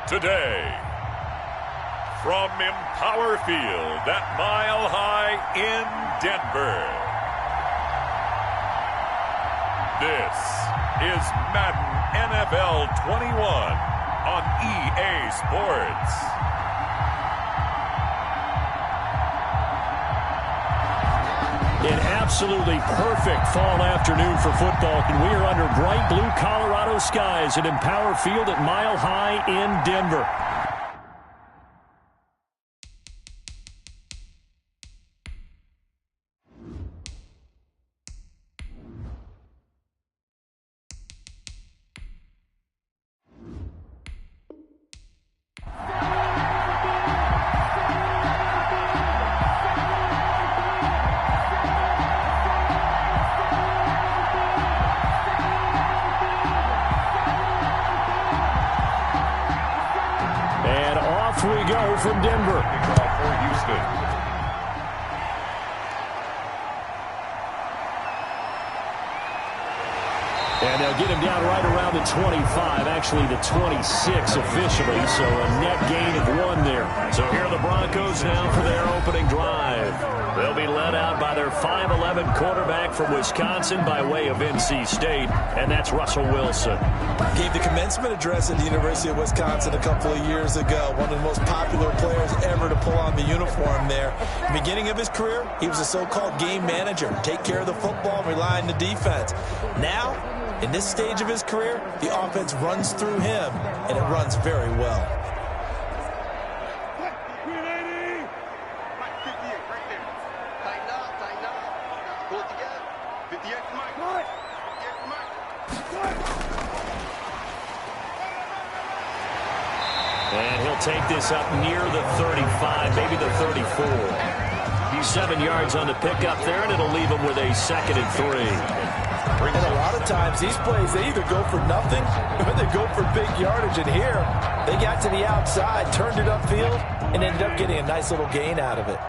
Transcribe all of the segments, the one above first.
today. From Empower Field at Mile High in Denver. This is Madden NFL 21 on EA Sports. An absolutely perfect fall afternoon for football, and we are under bright blue Colorado skies at Empower Field at Mile High in Denver. We go from Denver. For Houston. And they'll get him down right around the 25, actually the 26 officially, so a net gain of 1 there. So here are the Broncos now for their opening drive. They'll be led out by their 5'11 quarterback from Wisconsin by way of NC State, and that's Russell Wilson. Gave the commencement address at the University of Wisconsin a couple of years ago. One of the most popular players ever to pull on the uniform there. Beginning of his career, he was a so-called game manager. Take care of the football and rely on the defense. Now, in this stage of his career, the offense runs through him, and it runs very well. And he'll take this up near the 35, maybe the 34. He's 7 yards on the pickup there, and it'll leave him with a 2nd and 3. And a lot of times, these plays, they either go for nothing or they go for big yardage. And here, they got to the outside, turned it upfield, and ended up getting a nice little gain out of it.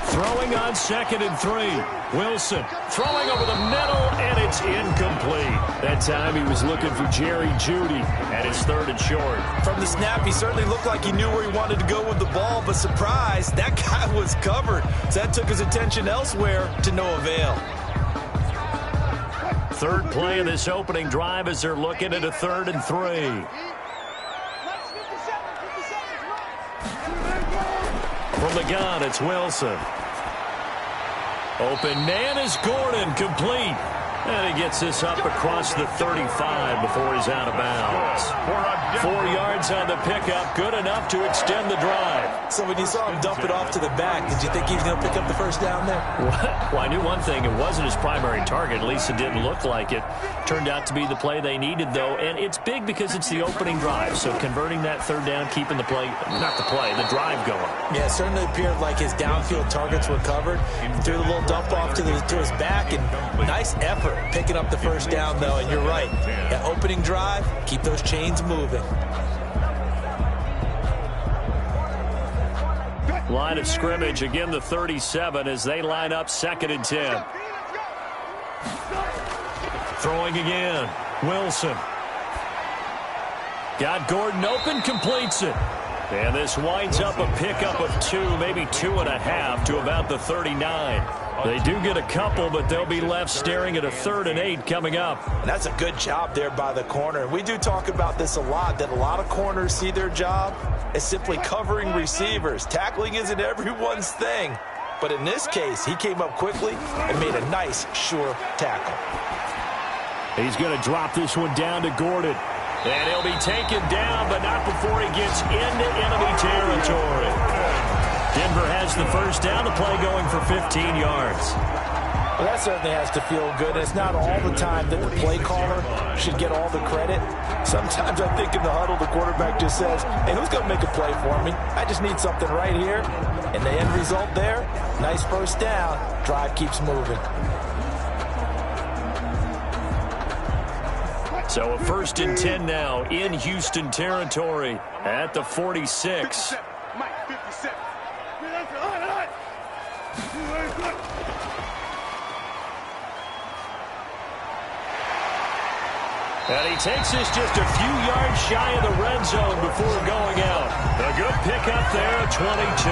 Throwing on 2nd and 3. Wilson throwing over the middle, and it's incomplete. That time he was looking for Jerry Jeudy, and it's 3rd and short. From the snap, he certainly looked like he knew where he wanted to go with the ball, but surprise, that guy was covered. So that took his attention elsewhere to no avail. Third play of this opening drive as they're looking at a 3rd and 3. From the gun, it's Wilson. Open man is Gordon, complete. And he gets this up across the 35 before he's out of bounds. 4 yards on the pickup, good enough to extend the drive. So when you saw him dump it off to the back, did you think he was going to pick up the first down there? Well, I knew one thing. It wasn't his primary target. At least it didn't look like it. Turned out to be the play they needed, though. And it's big because it's the opening drive. So converting that 3rd down, keeping the play, not the play, the drive going. Yeah, it certainly appeared like his downfield targets were covered. Threw the little dump off to his back, and nice effort picking up the first down, though. And you're right. That opening drive, keep those chains moving. Line of scrimmage, again the 37 as they line up 2nd and 10. Throwing again, Wilson. Got Gordon open, completes it. And this winds up a pickup of 2, maybe 2.5 to about the 39. They do get a couple, but they'll be left staring at a 3rd and 8 coming up. And that's a good job there by the corner. We do talk about this a lot, that a lot of corners see their job as simply covering receivers. Tackling isn't everyone's thing. But in this case, he came up quickly and made a nice, sure tackle. He's going to drop this one down to Gordon. And he'll be taken down, but not before he gets into enemy territory. Denver has the first down, the play going for 15 yards. Well, that certainly has to feel good. It's not all the time that the play caller should get all the credit. Sometimes I think in the huddle, the quarterback just says, hey, who's going to make a play for me? I just need something right here. And the end result there, nice first down. Drive keeps moving. So a 1st and 10 now in Houston territory at the 46. And he takes this just a few yards shy of the red zone before going out. A good pickup there, 22.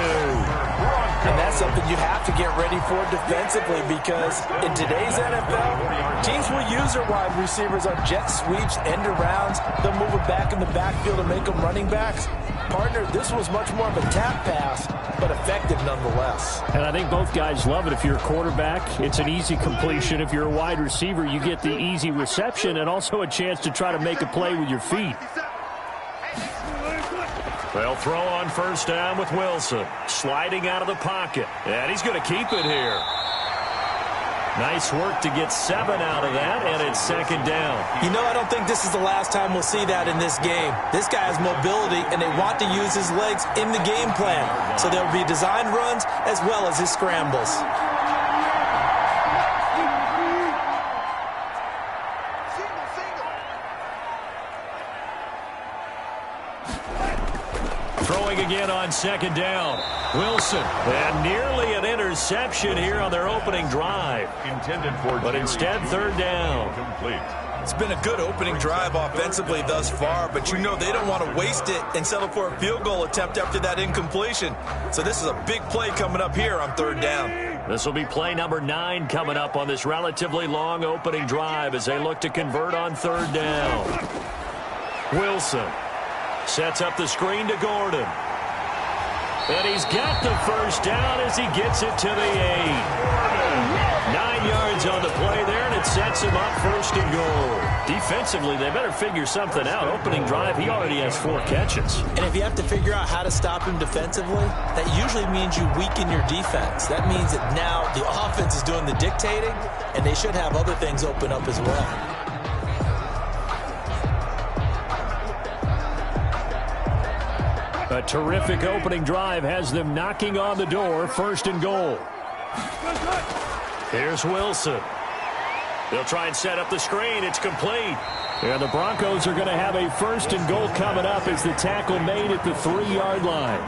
And that's something you have to get ready for defensively, because in today's NFL, teams will use their wide receivers on jet sweeps, end arounds. They'll move it back in the backfield and make them running backs. Partner, this was much more of a tap pass, but effective nonetheless. And I think both guys love it. If you're a quarterback, it's an easy completion. If you're a wide receiver, you get the easy reception and also a chance to try to make a play with your feet. They'll throw on first down with Wilson. Sliding out of the pocket. And he's going to keep it here. Nice work to get 7 out of that, and it's second down. You know, I don't think this is the last time we'll see that in this game. This guy has mobility, and they want to use his legs in the game plan. So there will be designed runs as well as his scrambles. Throwing again on second down. Wilson. And nearly an interception here on their opening drive. But instead, third down. Complete. It's been a good opening drive offensively thus far, but you know they don't want to waste it and settle for a field goal attempt after that incompletion. So this is a big play coming up here on third down. This will be play number 9 coming up on this relatively long opening drive as they look to convert on third down. Wilson sets up the screen to Gordon. And he's got the first down as he gets it to the 8. 9 yards on the play there, and it sets him up first and goal. Defensively, they better figure something out. Opening drive, he already has 4 catches. And if you have to figure out how to stop him defensively, that usually means you weaken your defense. That means that now the offense is doing the dictating, and they should have other things open up as well. A terrific opening drive has them knocking on the door, first and goal. Here's Wilson. They'll try and set up the screen. It's complete. And the Broncos are going to have a first and goal coming up as the tackle made at the 3-yard line.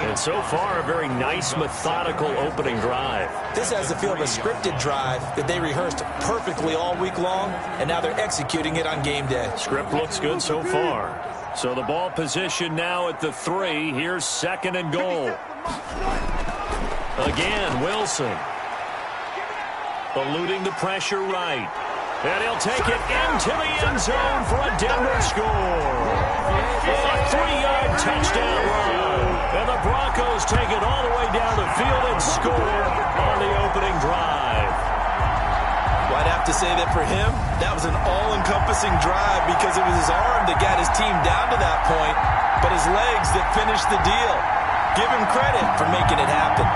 And so far, a very nice, methodical opening drive. This has the feel of a scripted drive that they rehearsed perfectly all week long, and now they're executing it on game day. Script looks good so far. So the ball position now at the 3. Here's second and goal. Again, Wilson. Eluding the pressure right. And he'll take it into the end zone for a Denver score. A 3-yard touchdown run. And the Broncos take it all the way down the field and score on the opening drive. Well, I'd have to say that for him, that was an all-encompassing drive because it was his arm that got his team down to that point, but his legs that finished the deal. Give him credit for making it happen.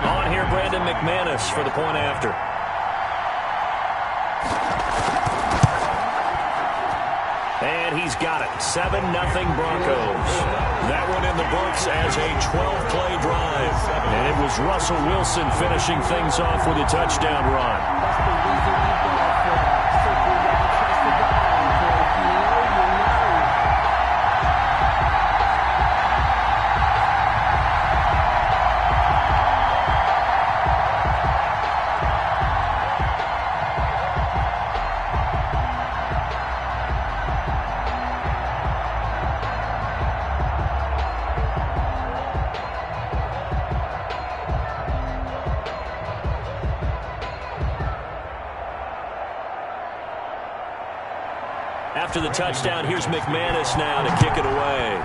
On here, Brandon McManus for the point after. And he's got it. 7-0 Broncos. That one in the books as a 12-play drive. And it was Russell Wilson finishing things off with a touchdown run. After the touchdown, here's McManus now to kick it away.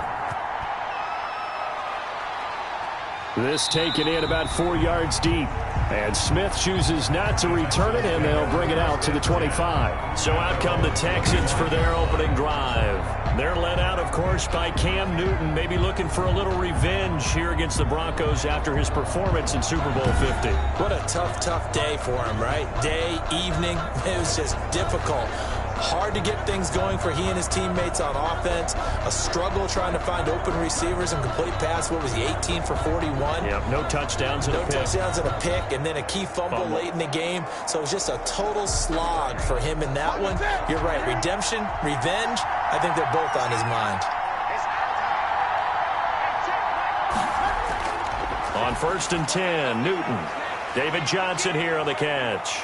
This taken in about 4 yards deep. And Smith chooses not to return it, and they'll bring it out to the 25. So out come the Texans for their opening drive. They're led out, of course, by Cam Newton, maybe looking for a little revenge here against the Broncos after his performance in Super Bowl 50. What a tough day for him, right? Day, evening, it was just difficult. Hard to get things going for he and his teammates on offense. A struggle trying to find open receivers and complete pass. What was he, 18 for 41? Yep, no touchdowns and a pick. No touchdowns and a pick, and then a key fumble late in the game. So it was just a total slog for him in that one. You're right, redemption, revenge, I think they're both on his mind. On 1st and 10, Newton. David Johnson here on the catch.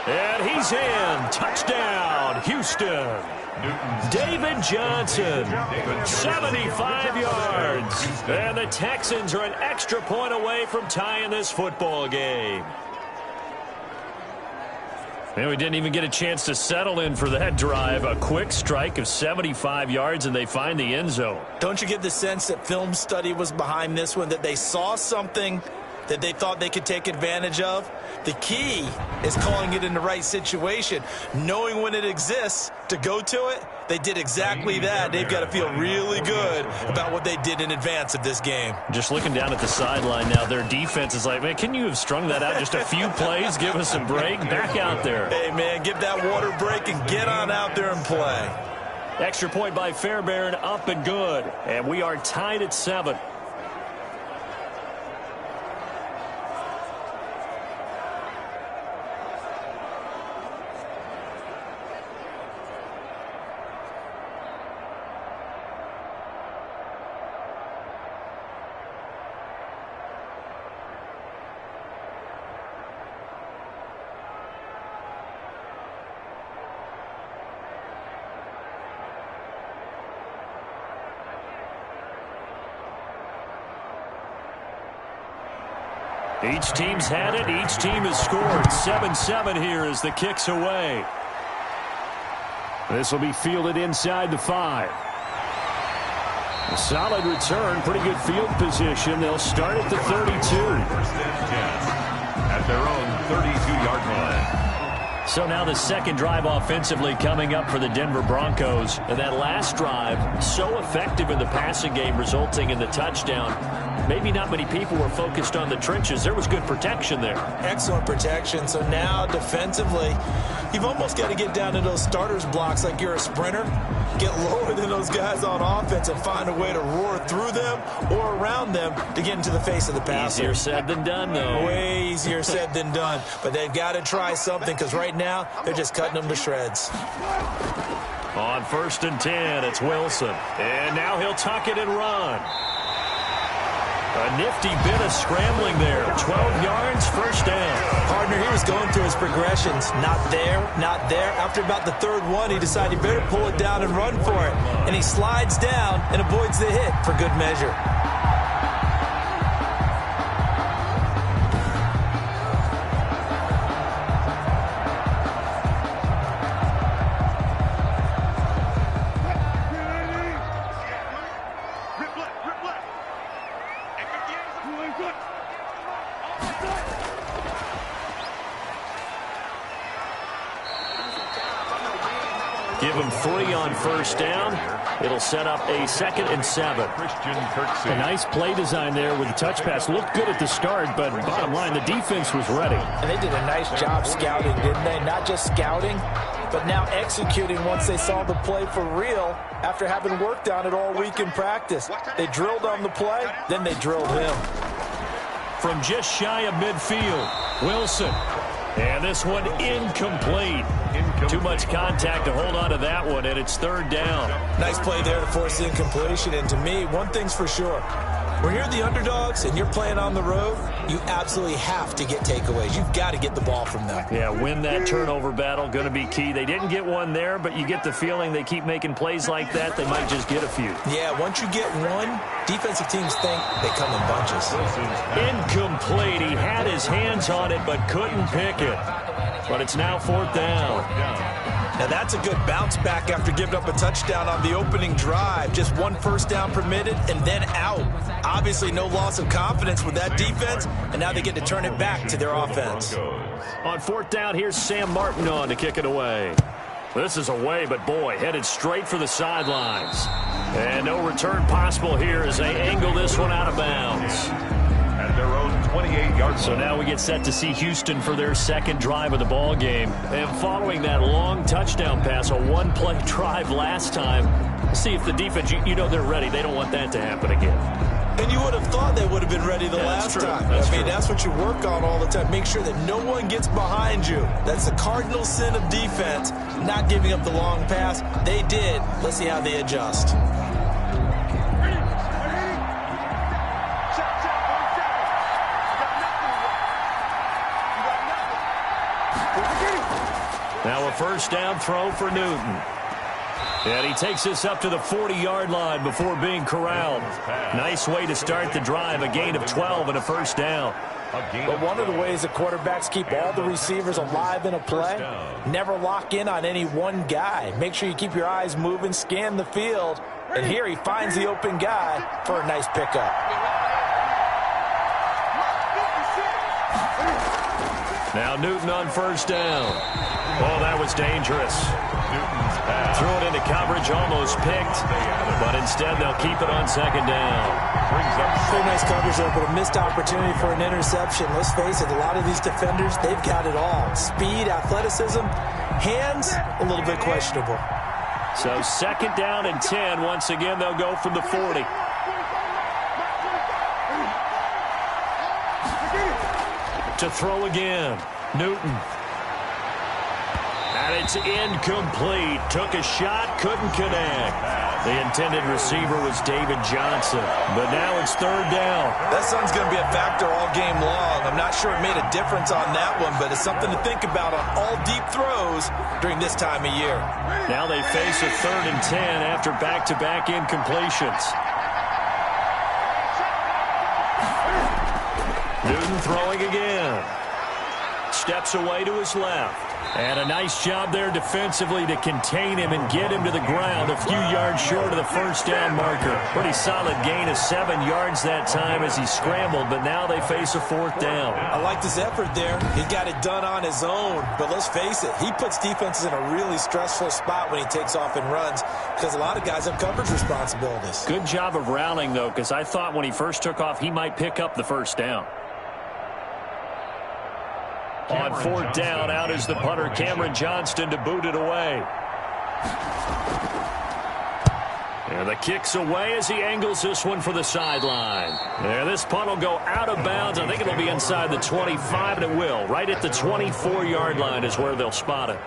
And he's in. Touchdown, Houston. David Johnson, 75 yards. And the Texans are an extra point away from tying this football game. And we didn't even get a chance to settle in for that drive. A quick strike of 75 yards, and they find the end zone. Don't you get the sense that film study was behind this one, that they saw something that they thought they could take advantage of? The key is calling it in the right situation, knowing when it exists to go to it. They did exactly that. They've got to feel really good about what they did in advance of this game. Just looking down at the sideline now, their defense is like, man, can you have strung that out just a few plays? Give us a break. Back out there. Hey, man, give that water break and get on out there and play. Extra point by Fairbairn, up and good. And we are tied at 7. Each team's had it. Each team has scored. 7-7 here as the kick's away. This will be fielded inside the 5. A solid return. Pretty good field position. They'll start at the 32. First and 10 at their own 32-yard line. So now the second drive offensively coming up for the Denver Broncos. And that last drive, so effective in the passing game, resulting in the touchdown. Maybe not many people were focused on the trenches. There was good protection there. Excellent protection. So now defensively, you've almost got to get down to those starters blocks like you're a sprinter. Get lower than those guys on offense and find a way to roar through them or around them to get into the face of the passer. Easier said than done, though. Way easier said than done. But they've got to try something because right now they're just cutting them to shreds. On 1st and 10, it's Wilson. And now he'll tuck it and run. A nifty bit of scrambling there. 12 yards, first down. Partner, he was going through his progressions. Not there, not there. After about the third one, he decided he better pull it down and run for it. And he slides down and avoids the hit for good measure. Give him 3 on first down. It'll set up a 2nd and 7. A nice play design there with the touch pass. Looked good at the start, but bottom line, the defense was ready. And they did a nice job scouting, didn't they? Not just scouting, but now executing once they saw the play for real after having worked on it all week in practice. They drilled on the play, then they drilled him. From just shy of midfield, Wilson. And this one incomplete. Too much contact to hold on to that one, and it's 3rd down. Nice play there to force the incompletion. And to me, one thing's for sure. When you're the underdogs and you're playing on the road, you absolutely have to get takeaways. You've got to get the ball from them. Yeah, win that turnover battle, going to be key. They didn't get one there, but you get the feeling they keep making plays like that, they might just get a few. Yeah, once you get one, defensive teams think they come in bunches. Incomplete. He had his hands on it, but couldn't pick it. But it's now 4th down. Now that's a good bounce back after giving up a touchdown on the opening drive. Just 1 first down permitted and then out. Obviously no loss of confidence with that defense, and now they get to turn it back to their offense. On 4th down, here's Sam Martin on to kick it away. This is away, but boy, headed straight for the sidelines. And no return possible here as they angle this one out of bounds. At at their own 28-yard line. So now we get set to see Houston for their second drive of the ball game. And following that long touchdown pass, a one-play drive last time, see if the defense, you know they're ready. They don't want that to happen again. And you would have thought they would have been ready the last time. That's what you work on all the time. Make sure that no one gets behind you. That's the cardinal sin of defense, not giving up the long pass. They did. Let's see how they adjust. Now a first down throw for Newton. And he takes this up to the 40-yard line before being corralled. Nice way to start the drive, a gain of 12 and a first down. But one of the ways that quarterbacks keep all the receivers alive in a play, never lock in on any one guy. Make sure you keep your eyes moving, scan the field, and here he finds the open guy for a nice pickup. Now Newton on first down. Oh, that was dangerous. Threw it into coverage, almost picked, but instead they'll keep it on second down. Pretty nice coverage there, but a missed opportunity for an interception. Let's face it, a lot of these defenders, they've got it all. Speed, athleticism, hands, a little bit questionable. So second down and 10. Once again, they'll go from the 40. To throw again, Newton. And it's incomplete. Took a shot, couldn't connect. The intended receiver was David Johnson. But now it's third down. That sun's going to be a factor all game long. I'm not sure it made a difference on that one, but it's something to think about on all deep throws during this time of year. Now they face a third and 10 after back-to-back incompletions. Newton throwing again. Steps away to his left. And a nice job there defensively to contain him and get him to the ground a few yards short of the first down marker. Pretty solid gain of 7 yards that time as he scrambled, but now they face a fourth down. I liked his effort there. He got it done on his own, but let's face it, he puts defenses in a really stressful spot when he takes off and runs because a lot of guys have coverage responsibilities. Good job of rallying, though, because I thought when he first took off, he might pick up the first down. On fourth down, out is the punter, Cameron Johnston, to boot it away. And the kick's away as he angles this one for the sideline. And this punt will go out of bounds. I think it'll be inside the 25, and it will. Right at the 24-yard line is where they'll spot it.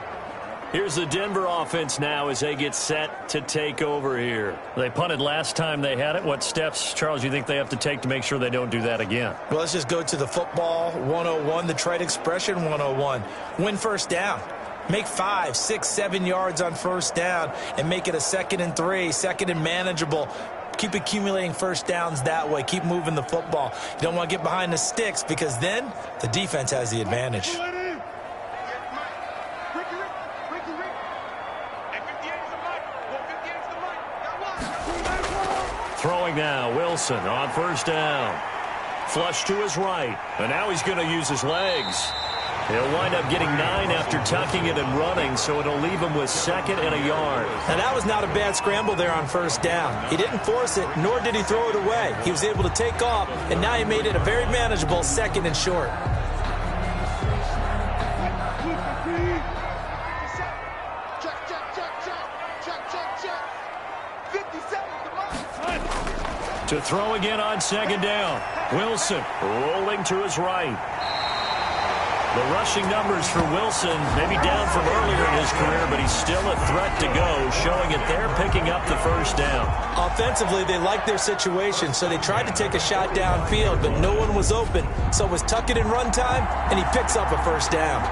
Here's the Denver offense now as they get set to take over here. They punted last time they had it. What steps, Charles, you think they have to take to make sure they don't do that again? Well, let's just go to the football 101, the trade expression 101. Win first down. Make 5, 6, 7 yards on first down and make it a 2nd and 3, second and manageable. Keep accumulating first downs that way. Keep moving the football. You don't want to get behind the sticks because then the defense has the advantage. Throwing now, Wilson on first down. Flush to his right, and now he's going to use his legs. He'll wind up getting 9 after tucking it and running, so it'll leave him with 2nd and a yard. Now, that was not a bad scramble there on first down. He didn't force it, nor did he throw it away. He was able to take off, and now he made it a very manageable 2nd and short. To throw again on second down. Wilson rolling to his right. The rushing numbers for Wilson maybe down from earlier in his career, but he's still a threat to go, showing it there, picking up the first down. Offensively, they liked their situation, so they tried to take a shot downfield, but no one was open. So it was tuck it in run time, and he picks up a first down.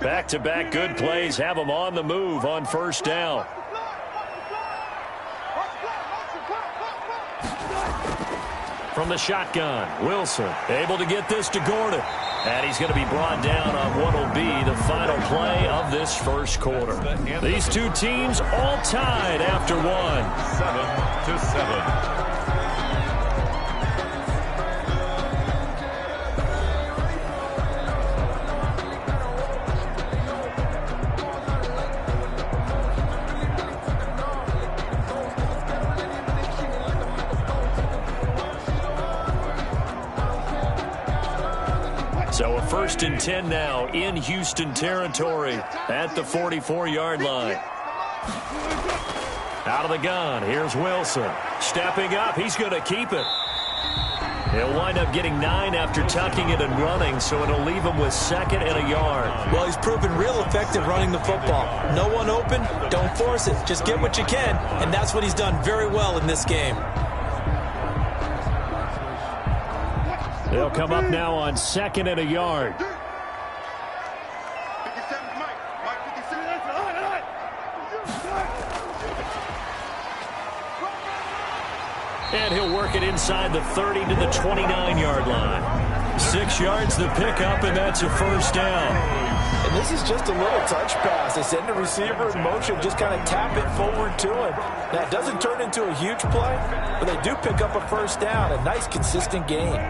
Back-to-back good plays have them on the move on first down. From the shotgun, Wilson able to get this to Gordon. And he's going to be brought down on what will be the final play of this first quarter. These two teams all tied after one. 7-7. 1st and 10 now in Houston territory at the 44-yard line. Out of the gun, here's Wilson. Stepping up, he's going to keep it. He'll wind up getting 9 after tucking it and running, so it'll leave him with 2nd and a yard. Well, he's proven real effective running the football. No one open, don't force it. Just get what you can, and that's what he's done very well in this game. They'll come up now on 2nd and a yard. And he'll work it inside the 30 to the 29-yard line. 6 yards the pickup, and that's a 1st down. And this is just a little touch pass. They send the receiver in motion, just kind of tap it forward to him. Now, it doesn't turn into a huge play, but they do pick up a 1st down. A nice, consistent gain.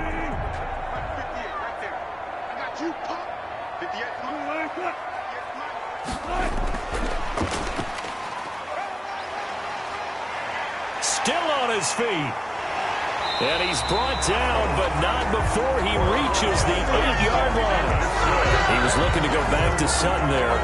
Still on his feet. And he's brought down, but not before he reaches the 8-yard line. He was looking to go back to Sutton there.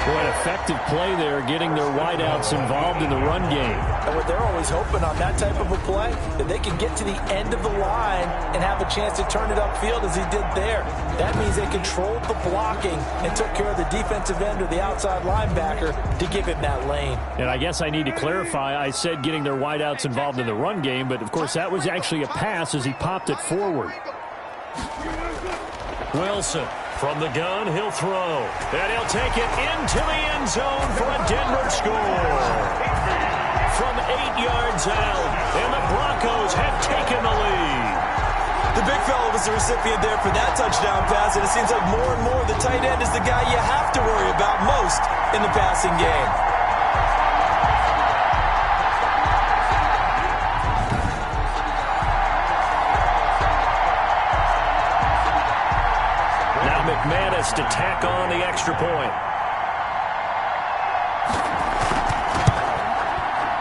Boy, an effective play there, getting their wideouts involved in the run game. And what they're always hoping on that type of a play, that they can get to the end of the line and have a chance to turn it upfield as he did there. That means they controlled the blocking and took care of the defensive end or the outside linebacker to give him that lane. And I guess I need to clarify, I said getting their wideouts involved in the run game, but of course that was actually a pass as he popped it forward. Wilson from the gun, he'll throw. And he'll take it into the end zone for a Denver score. From 8 yards out, and the Broncos have taken the lead. The big fella was the recipient there for that touchdown pass, and it seems like more and more the tight end is the guy you have to worry about most in the passing game. McManus to tack on the extra point.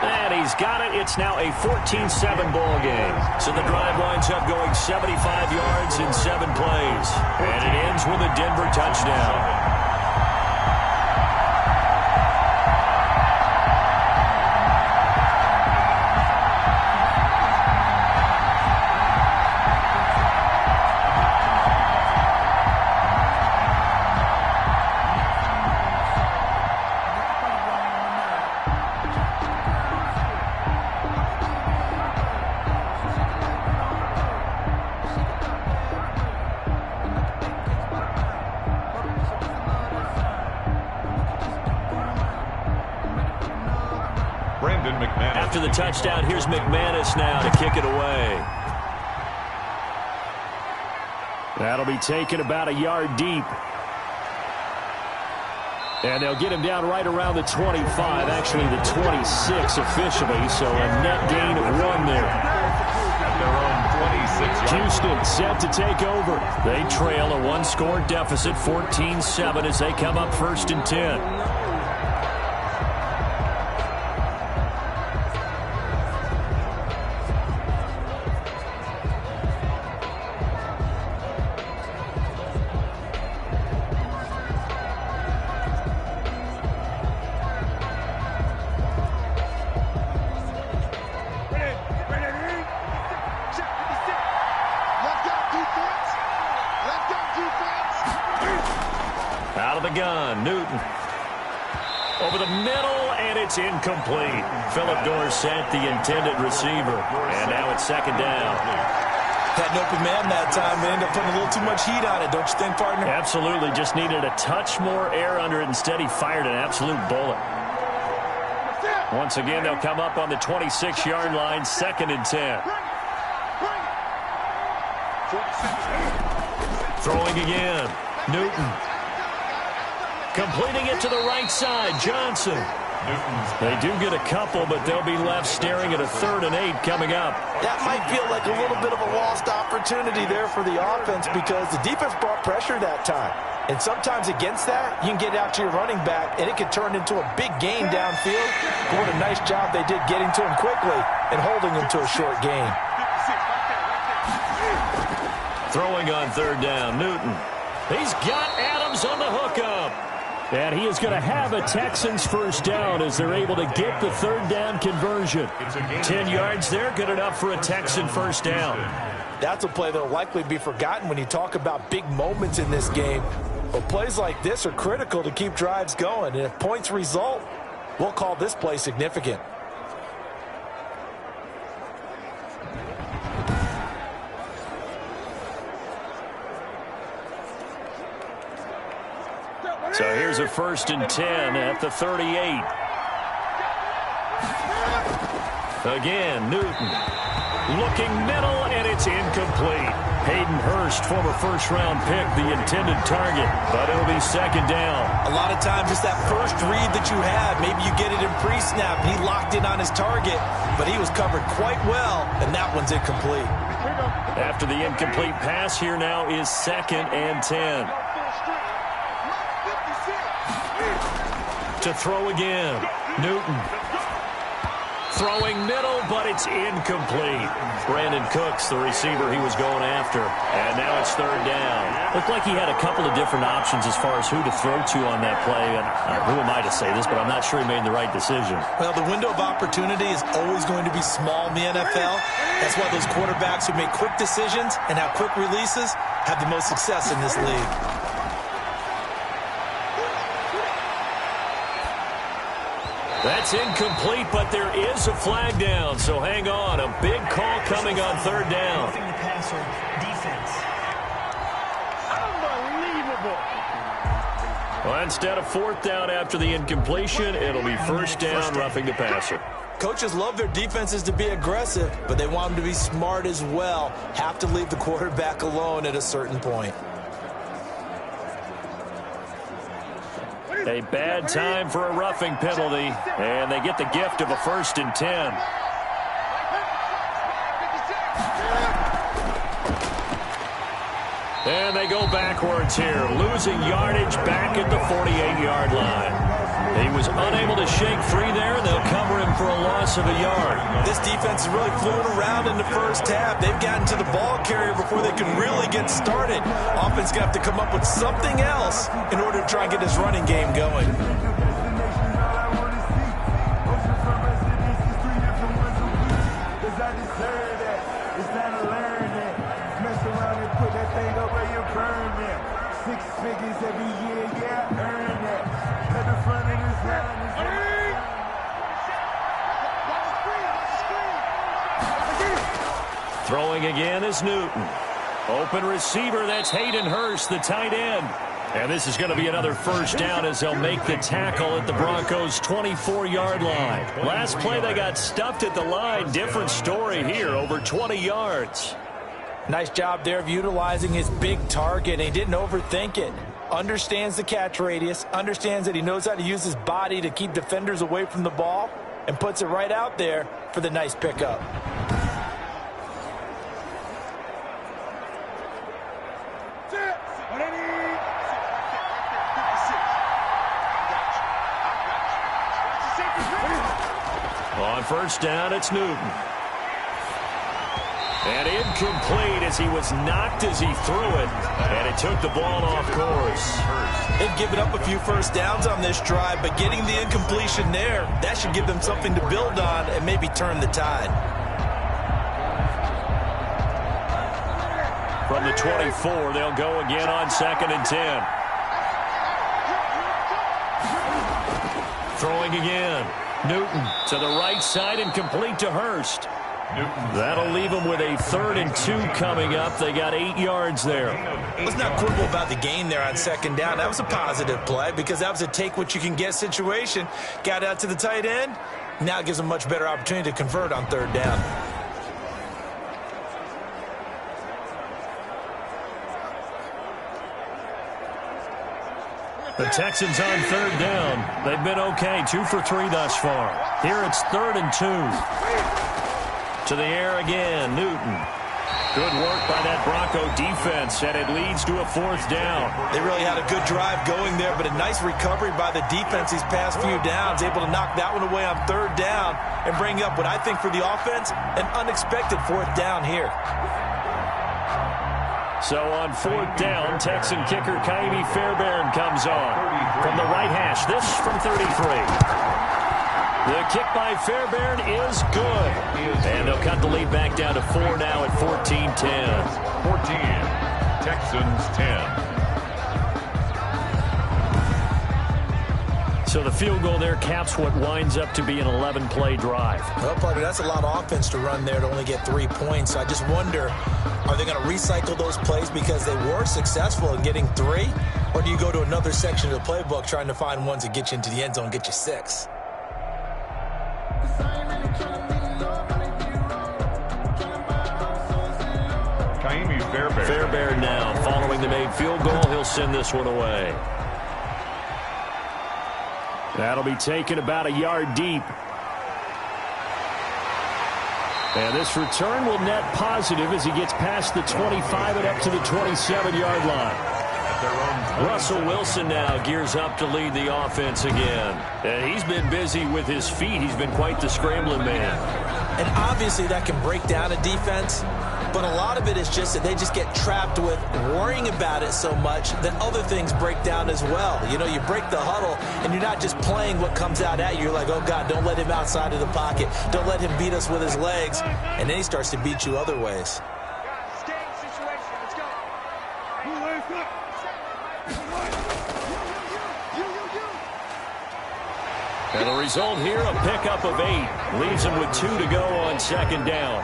And he's got it. It's now a 14-7 ball game. So the drive winds up going 75 yards in 7 plays. And it ends with a Denver touchdown. After the touchdown, here's McManus now to kick it away. That'll be taken about a yard deep. And they'll get him down right around the 25, actually the 26 officially, so a net gain of 1 there. Houston set to take over. They trail a 1-score deficit, 14-7 as they come up 1st and 10. Out of the gun, Newton. Over the middle, and it's incomplete. Philip Dorsett, the intended receiver. And now it's 2nd down. Had an open man that time. They ended up putting a little too much heat on it, don't you think, partner? Absolutely. Just needed a touch more air under it. Instead, he fired an absolute bullet. Once again, they'll come up on the 26-yard line, 2nd and 10. Throwing again. Newton. Completing it to the right side, Johnson. They do get a couple, but they'll be left staring at a 3rd and 8 coming up. That might feel like a little bit of a lost opportunity there for the offense because the defense brought pressure that time. And sometimes against that, you can get out to your running back, and it can turn into a big gain downfield. But what a nice job they did getting to him quickly and holding him to a short gain. Throwing on 3rd down, Newton. He's got Adams on the hookup. And he is going to have a Texans first down as they're able to get the third down conversion. 10 yards there, good enough for a Texan first down. That's a play that will likely be forgotten when you talk about big moments in this game. But plays like this are critical to keep drives going. And if points result, we'll call this play significant. So here's a 1st and 10 at the 38. Again, Newton looking middle, and it's incomplete. Hayden Hurst, former first-round pick, the intended target, but it'll be second down. A lot of times it's that first read that you have. Maybe you get it in pre-snap, and he locked in on his target, but he was covered quite well, and that one's incomplete. After the incomplete pass, here now is 2nd and 10. To throw again, Newton. Throwing middle, but it's incomplete. Brandon Cooks, the receiver he was going after. And now it's 3rd down. Looked like he had a couple of different options as far as who to throw to on that play. And who am I to say this, but I'm not sure he made the right decision. Well, the window of opportunity is always going to be small in the NFL. That's why those quarterbacks who make quick decisions and have quick releases have the most success in this league. That's incomplete, but there is a flag down, so hang on. A big call coming on 3rd down. Well, instead of 4th down after the incompletion, it'll be 1st down, roughing the passer. Coaches love their defenses to be aggressive, but they want them to be smart as well. Have to leave the quarterback alone at a certain point. A bad time for a roughing penalty, and they get the gift of a 1st and 10. And they go backwards here, losing yardage back at the 48-yard line. He was unable to shake free there, and they'll cover him for a loss of a yard. This defense is really fluid around in the first half. They've gotten to the ball carrier before they can really get started. Offense going to have to come up with something else in order to try and get this running game going. Throwing again is Newton. Open receiver, that's Hayden Hurst, the tight end. And this is going to be another 1st down as they'll make the tackle at the Broncos' 24-yard line. Last play, they got stuffed at the line. Different story here, over 20 yards. Nice job there of utilizing his big target. He didn't overthink it. Understands the catch radius, understands that he knows how to use his body to keep defenders away from the ball, and puts it right out there for the nice pickup. On 1st down, it's Newton. And incomplete as he was knocked as he threw it. And it took the ball off course. They've given up a few 1st downs on this drive, but getting the incompletion there, that should give them something to build on and maybe turn the tide. From the 24, they'll go again on 2nd and 10. Throwing again. Newton to the right side and complete to Hurst. That'll leave them with a 3rd and 2 coming up. They got 8 yards there. Let's not quibble about the gain there on 2nd down. That was a positive play because that was a take-what-you-can-get situation. Got out to the tight end. Now it gives them a much better opportunity to convert on 3rd down. The Texans on 3rd down. They've been okay, 2 for 3 thus far. Here it's 3rd and 2. To the air again, Newton. Good work by that Bronco defense, and it leads to a 4th down. They really had a good drive going there, but a nice recovery by the defense these past few downs, able to knock that one away on 3rd down and bring up what I think for the offense, an unexpected 4th down here. So on 4th down, Texan kicker Kaimi Fairbairn comes on. From the right hash, this from 33. The kick by Fairbairn is good. And they'll cut the lead back down to 4 now at 14-10. 14, Texans 10. So the field goal there caps what winds up to be an 11-play drive. Well, partner, that's a lot of offense to run there to only get 3 points. So I just wonder, are they going to recycle those plays because they were successful in getting 3? Or do you go to another section of the playbook trying to find ones that get you into the end zone and get you 6? Kaimi Fairbairn. Fairbairn now following the made field goal. He'll send this one away. That'll be taken about a yard deep. And this return will net positive as he gets past the 25 and up to the 27-yard line. Russell Wilson now gears up to lead the offense again. And he's been busy with his feet. He's been quite the scrambling man. And obviously that can break down a defense. But a lot of it is just that they just get trapped with worrying about it so much that other things break down as well. You know, you break the huddle, and you're not just playing what comes out at you. You're like, oh, God, don't let him outside of the pocket. Don't let him beat us with his legs. And then he starts to beat you other ways. And the result here, a pickup of 8. Leaves him with 2 to go on 2nd down.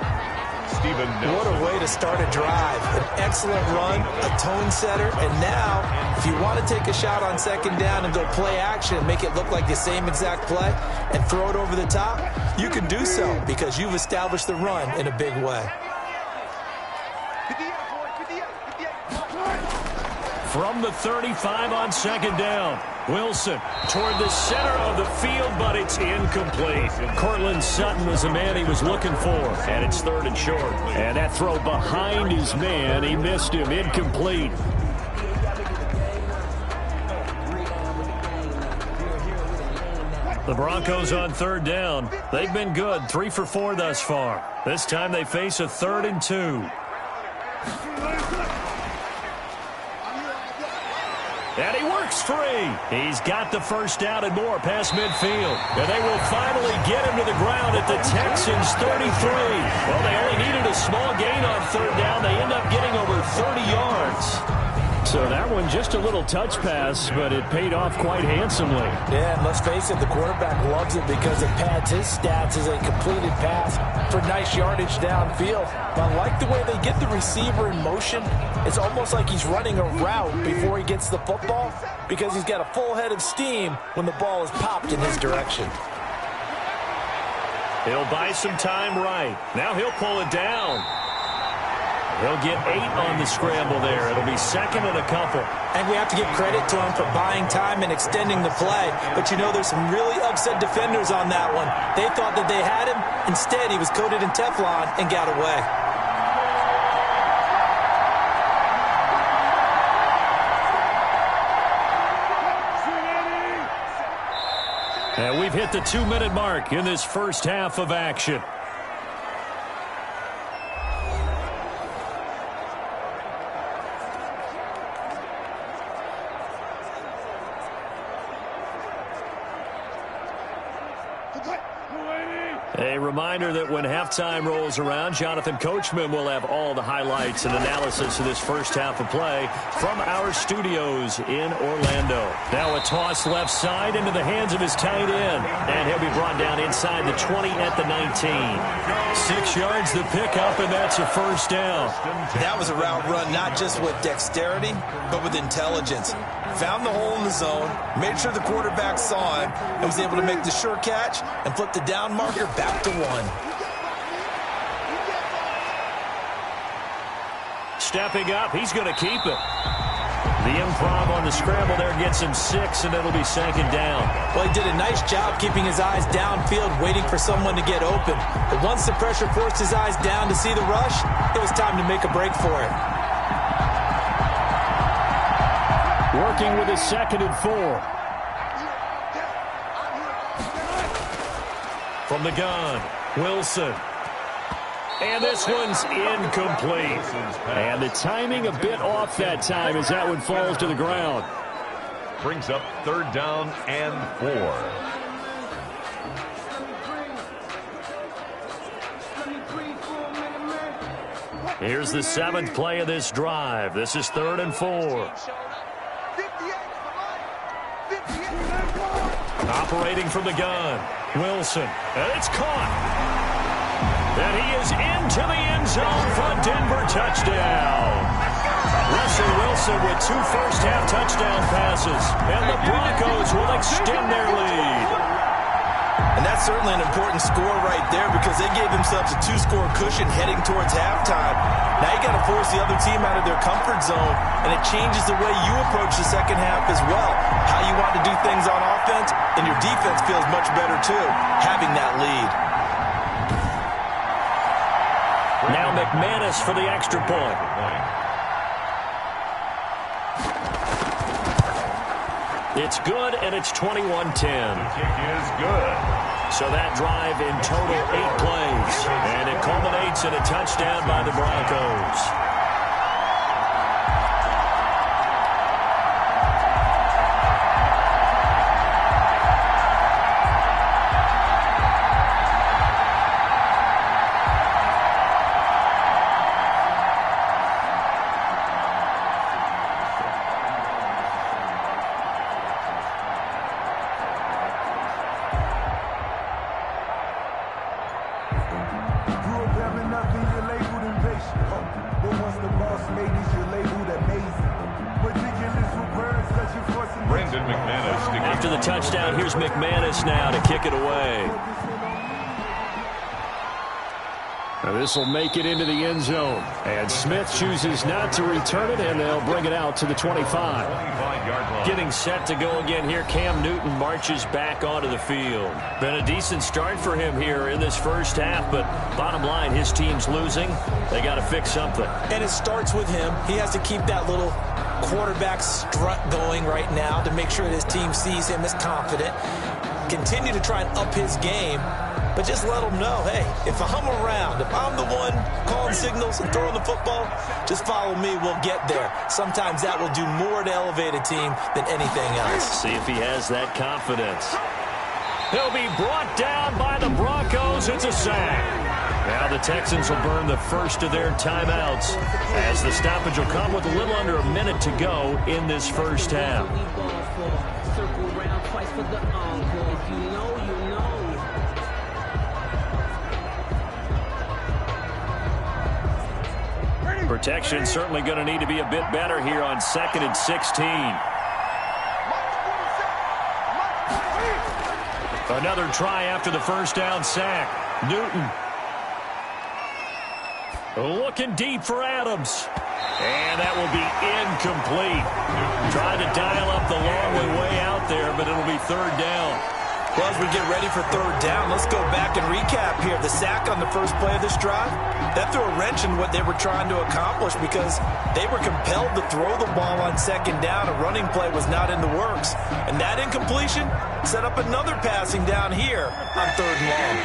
What a way to start a drive. An excellent run, a tone setter, and now if you want to take a shot on 2nd down and go play action and make it look like the same exact play and throw it over the top, you can do so because you've established the run in a big way. From the 35 on 2nd down. Wilson toward the center of the field, but it's incomplete. Cortland Sutton was the man he was looking for, and it's 3rd and short. And that throw behind his man, he missed him, incomplete. The Broncos on 3rd down. They've been good, 3 for 4 thus far. This time they face a 3rd and 2. And he works free. He's got the first down and more past midfield. And they will finally get him to the ground at the Texans 33. Well, they only needed a small gain on 3rd down. They end up getting over 30 yards. So that one just a little touch pass, but it paid off quite handsomely. Yeah, and let's face it, the quarterback loves it because it pads his stats as a completed pass for nice yardage downfield. But I like the way they get the receiver in motion. It's almost like he's running a route before he gets the football because he's got a full head of steam when the ball is popped in his direction. He'll buy some time right. Now he'll pull it down. He'll get 8 on the scramble there. It'll be 2nd and a couple. And we have to give credit to him for buying time and extending the play. But, you know, there's some really upset defenders on that one. They thought that they had him. Instead, he was coated in Teflon and got away. And we've hit the 2-minute mark in this first half of action. A reminder that when halftime rolls around, Jonathan Coachman will have all the highlights and analysis of this first half of play from our studios in Orlando. Now a toss left side into the hands of his tight end. And he'll be brought down inside the 20 at the 19. 6 yards the pickup, and that's a first down. That was a route run not just with dexterity, but with intelligence. Found the hole in the zone, made sure the quarterback saw him, and was able to make the sure catch and flip the down marker back to 1. Stepping up, he's going to keep it. The improv on the scramble there gets him 6, and it'll be 2nd down. Well, he did a nice job keeping his eyes downfield, waiting for someone to get open. But once the pressure forced his eyes down to see the rush, it was time to make a break for it. Working with his 2nd and 4. From the gun, Wilson. And this one's incomplete. And the timing a bit off that time as that one falls to the ground. Brings up 3rd down and 4. Here's the 7th play of this drive. This is 3rd and 4. Operating from the gun. Wilson. And it's caught. And he is into the end zone for a Denver touchdown. Russell Wilson with 2 first-half touchdown passes. And the Broncos will extend their lead. And that's certainly an important score right there because they gave themselves a 2-score cushion heading towards halftime. Now you got to force the other team out of their comfort zone, and it changes the way you approach the second half as well. How you want to do things on offense, and your defense feels much better too, having that lead. Now McManus for the extra point. It's good, and it's 21-10. Kick is good. So that drive in total 8 plays. And it culminates in a touchdown by the Broncos. After the touchdown, here's McManus now to kick it away. This will make it into the end zone. And Smith chooses not to return it, and they'll bring it out to the 25. 25-yard line. Getting set to go again here, Cam Newton marches back onto the field. Been a decent start for him here in this first half, but bottom line, his team's losing. They got to fix something. And it starts with him. He has to keep that little quarterback strut going right now to make sure that his team sees him as confident. Continue to try and up his game, but just let him know, hey, if I'm around, if I'm the one calling signals and throwing the football, just follow me, we'll get there. Sometimes that will do more to elevate a team than anything else. See if he has that confidence. He'll be brought down by the Broncos. It's a sack. Now the Texans will burn the first of their timeouts as the stoppage will come with a little under a minute to go in this first half. Protection certainly going to need to be a bit better here on 2nd and 16. Another try after the first down sack. Newton. Looking deep for Adams. And that will be incomplete. Trying to dial up the long way out there, but it'll be 3rd down. Well, as we get ready for 3rd down, let's go back and recap here. The sack on the first play of this drive, that threw a wrench in what they were trying to accomplish because they were compelled to throw the ball on 2nd down. A running play was not in the works. And that incompletion set up another passing down here on 3rd and long.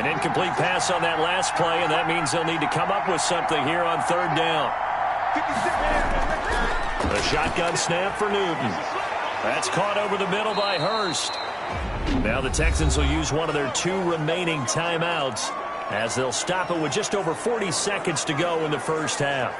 An incomplete pass on that last play, and that means they'll need to come up with something here on 3rd down. The shotgun snap for Newton. That's caught over the middle by Hurst. Now the Texans will use one of their 2 remaining timeouts as they'll stop it with just over 40 seconds to go in the first half.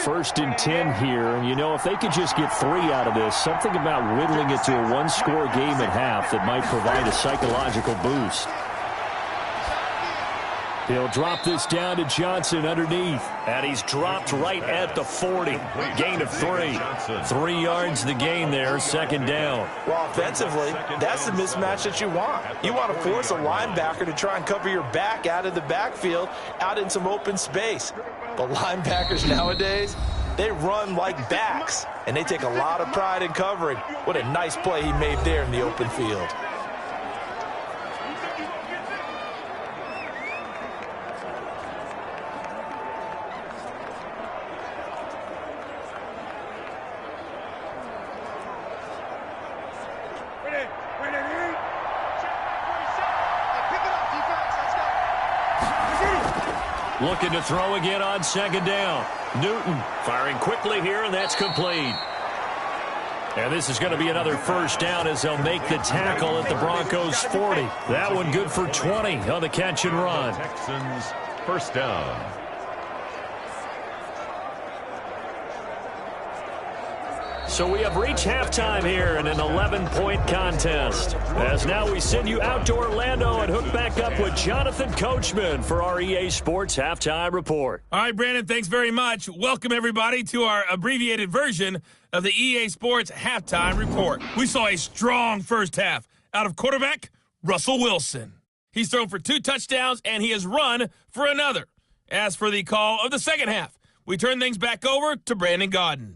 First and 10 here, and you know, if they could just get 3 out of this, something about whittling it to a 1-score game at half that might provide a psychological boost. He'll drop this down to Johnson underneath, and he's dropped right at the 40. Gain of 3. 3 yards the gain there, 2nd down. Well, offensively, that's the mismatch that you want. You want to force a linebacker to try and cover your back out of the backfield, out in some open space. But linebackers nowadays, they run like backs, and they take a lot of pride in covering. What a nice play he made there in the open field. Looking to throw again on second down. Newton firing quickly here, and that's complete. And this is going to be another first down as they'll make the tackle at the Broncos 40. That one good for 20 on the catch and run. Texans first down. So we have reached halftime here in an 11-point contest. As now we send you out to Orlando and hook back up with Jonathan Coachman for our EA Sports Halftime Report. All right, Brandon, thanks very much. Welcome, everybody, to our abbreviated version of the EA Sports Halftime Report. We saw a strong first half out of quarterback Russell Wilson. He's thrown for 2 touchdowns, and he has run for another. As for the call of the second half, we turn things back over to Brandon Gaudin.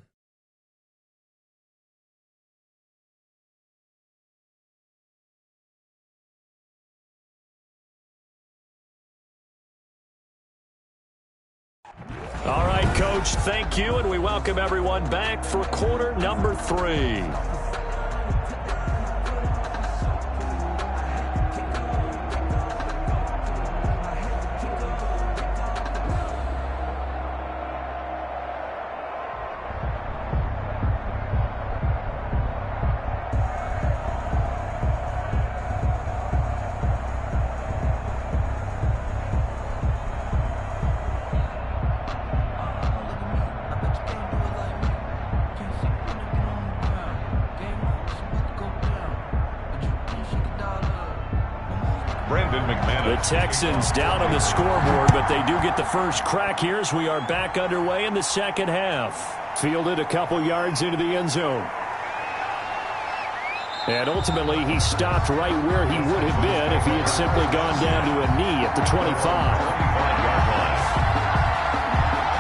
All right, Coach, thank you, and we welcome everyone back for quarter number 3. The Texans down on the scoreboard, but they do get the first crack here as we are back underway in the second half. Fielded a couple yards into the end zone. And ultimately, he stopped right where he would have been if he had simply gone down to a knee at the 25.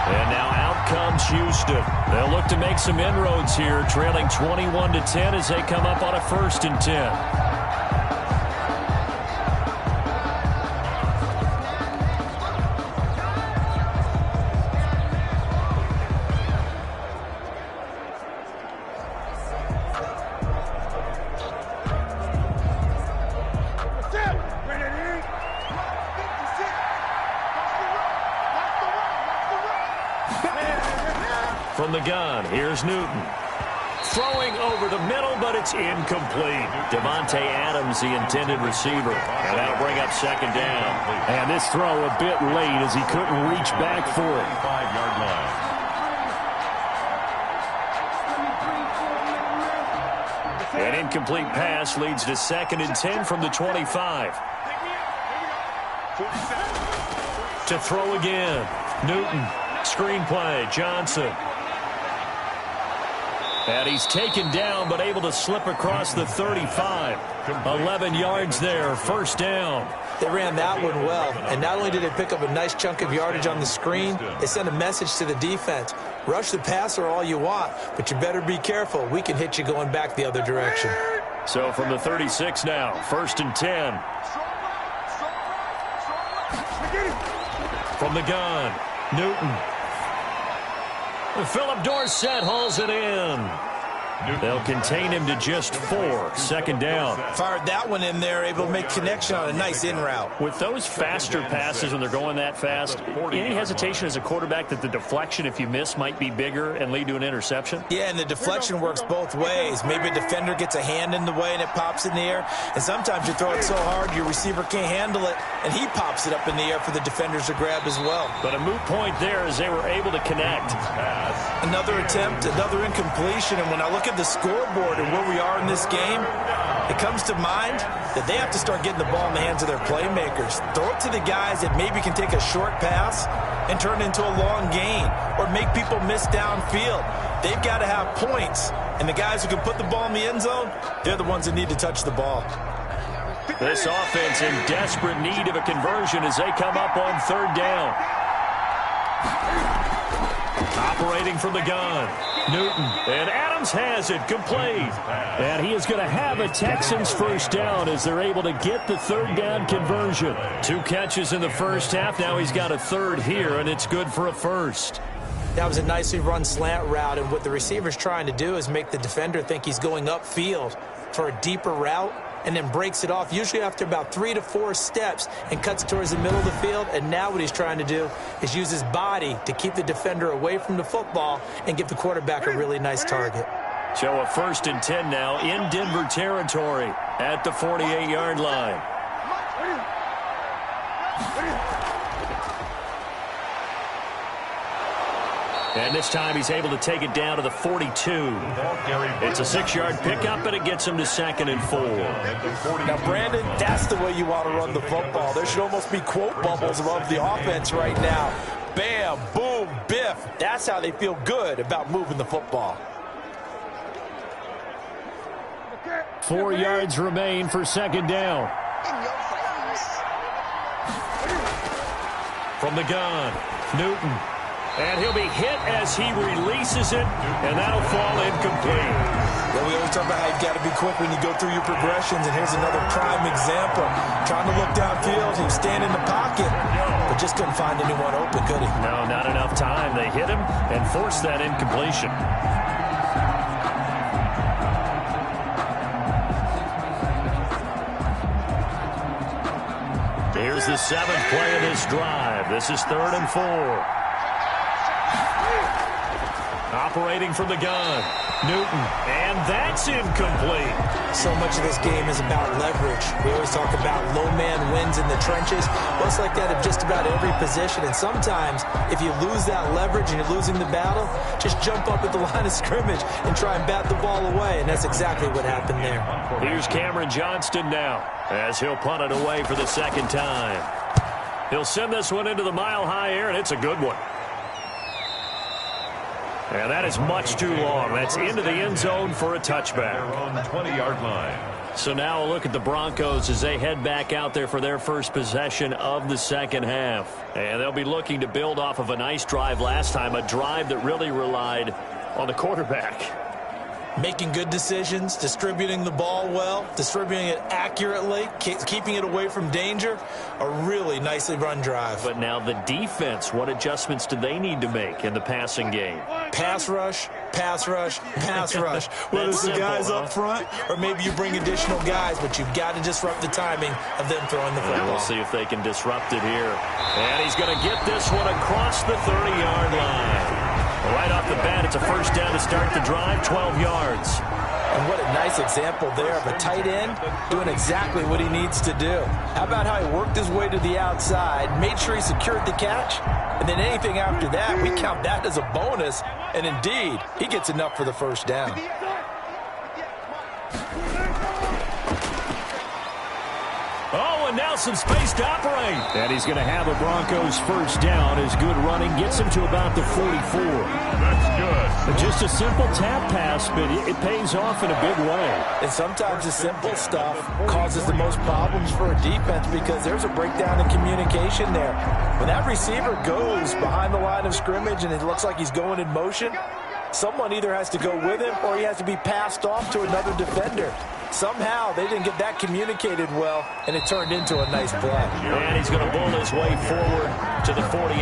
And now out comes Houston. They'll look to make some inroads here, trailing 21-10 as they come up on a 1st and 10. From the gun, here's Newton. Throwing over the middle, but it's incomplete. Devontae Adams, the intended receiver. And that'll bring up second down. And this throw a bit late as he couldn't reach back for it. 5-yard line. An incomplete pass leads to 2nd and 10 from the 25. To throw again. Newton. Screenplay. Johnson. And he's taken down, but able to slip across the 35. 11 yards there, first down. They ran that one well, and not only did they pick up a nice chunk of yardage on the screen, they sent a message to the defense. Rush the passer all you want, but you better be careful. We can hit you going back the other direction. So from the 36 now, 1st and 10. From the gun, Newton. Philip Dorsett hauls it in. They'll contain him to just 4. 2nd down. Fired that one in there, able to make connection on a nice in route. With those faster passes when they're going that fast, any hesitation as a quarterback that the deflection, if you miss, might be bigger and lead to an interception? Yeah, and the deflection works both ways. Maybe a defender gets a hand in the way and it pops in the air. And sometimes you throw it so hard your receiver can't handle it, and he pops it up in the air for the defenders to grab as well. But a moot point there as they were able to connect. Another attempt, another incompletion, and when I look at the scoreboard and where we are in this game, it comes to mind that they have to start getting the ball in the hands of their playmakers. Throw it to the guys that maybe can take a short pass and turn it into a long gain or make people miss downfield. They've got to have points, and the guys who can put the ball in the end zone, they're the ones that need to touch the ball. This offense in desperate need of a conversion as they come up on 3rd down. Operating from the gun, Newton. And Adams has it, complete. And he is going to have a Texans first down as they're able to get the 3rd down conversion. 2 catches in the first half. Now he's got a 3rd here, and it's good for a 1st. That was a nicely run slant route, and what the receiver's trying to do is make the defender think he's going upfield for a deeper route. and then breaks it off, usually after about 3 to 4 steps, and cuts towards the middle of the field. And now what he's trying to do is use his body to keep the defender away from the football and give the quarterback a really nice target. So a 1st and 10 now in Denver territory at the 48-yard line. And this time he's able to take it down to the 42. It's a 6-yard pickup, and it gets him to 2nd and 4. Now, Brandon, that's the way you want to run the football. There should almost be quote bubbles above the offense right now. Bam, boom, biff. That's how they feel good about moving the football. 4 yards remain for 2nd down. From the gun, Newton. And he'll be hit as he releases it, and that'll fall incomplete. Well, we always talk about how you've got to be quick when you go through your progressions, and here's another prime example. Trying to look downfield, he was staying in the pocket, but just couldn't find anyone open, could he? No, not enough time. They hit him and forced that incompletion. Here's the 7th play of this drive. This is 3rd and 4. Operating from the gun, Newton, and that's incomplete. So much of this game is about leverage. We always talk about low man wins in the trenches. Well, it's like that of just about every position. And sometimes, if you lose that leverage and you're losing the battle, just jump up at the line of scrimmage and try and bat the ball away. And that's exactly what happened there. Here's Cameron Johnston now, as he'll punt it away for the 2nd time. He'll send this one into the mile-high air, and it's a good one. And that is much too long. That's into the end zone for a touchback. On the 20-yard line. So now a look at the Broncos as they head back out there for their first possession of the 2nd half. And they'll be looking to build off of a nice drive last time, a drive that really relied on the quarterback. Making good decisions, distributing the ball well, distributing it accurately, keeping it away from danger. A really nicely run drive. But now the defense, what adjustments do they need to make in the passing game? Pass rush, pass rush, pass rush. Whether it's the guys up front or maybe you bring additional guys, but you've got to disrupt the timing of them throwing the football. We'll see if they can disrupt it here. And he's going to get this one across the 30-yard line. Right off the bat, it's a 1st down to start the drive, 12 yards. And what a nice example there of a tight end doing exactly what he needs to do. How about how he worked his way to the outside, made sure he secured the catch, and then anything after that, we count that as a bonus. And indeed, he gets enough for the 1st down. Oh, and now some space to operate. And he's going to have a Broncos 1st down as good running gets him to about the 44. That's good. Just a simple tap pass, but it pays off in a big way. And sometimes the simple stuff causes the most problems for a defense because there's a breakdown in communication there. When that receiver goes behind the line of scrimmage and it looks like he's going in motion, someone either has to go with him or he has to be passed off to another defender. Somehow they didn't get that communicated well, and it turned into a nice play. And he's going to bull his way forward to the 48.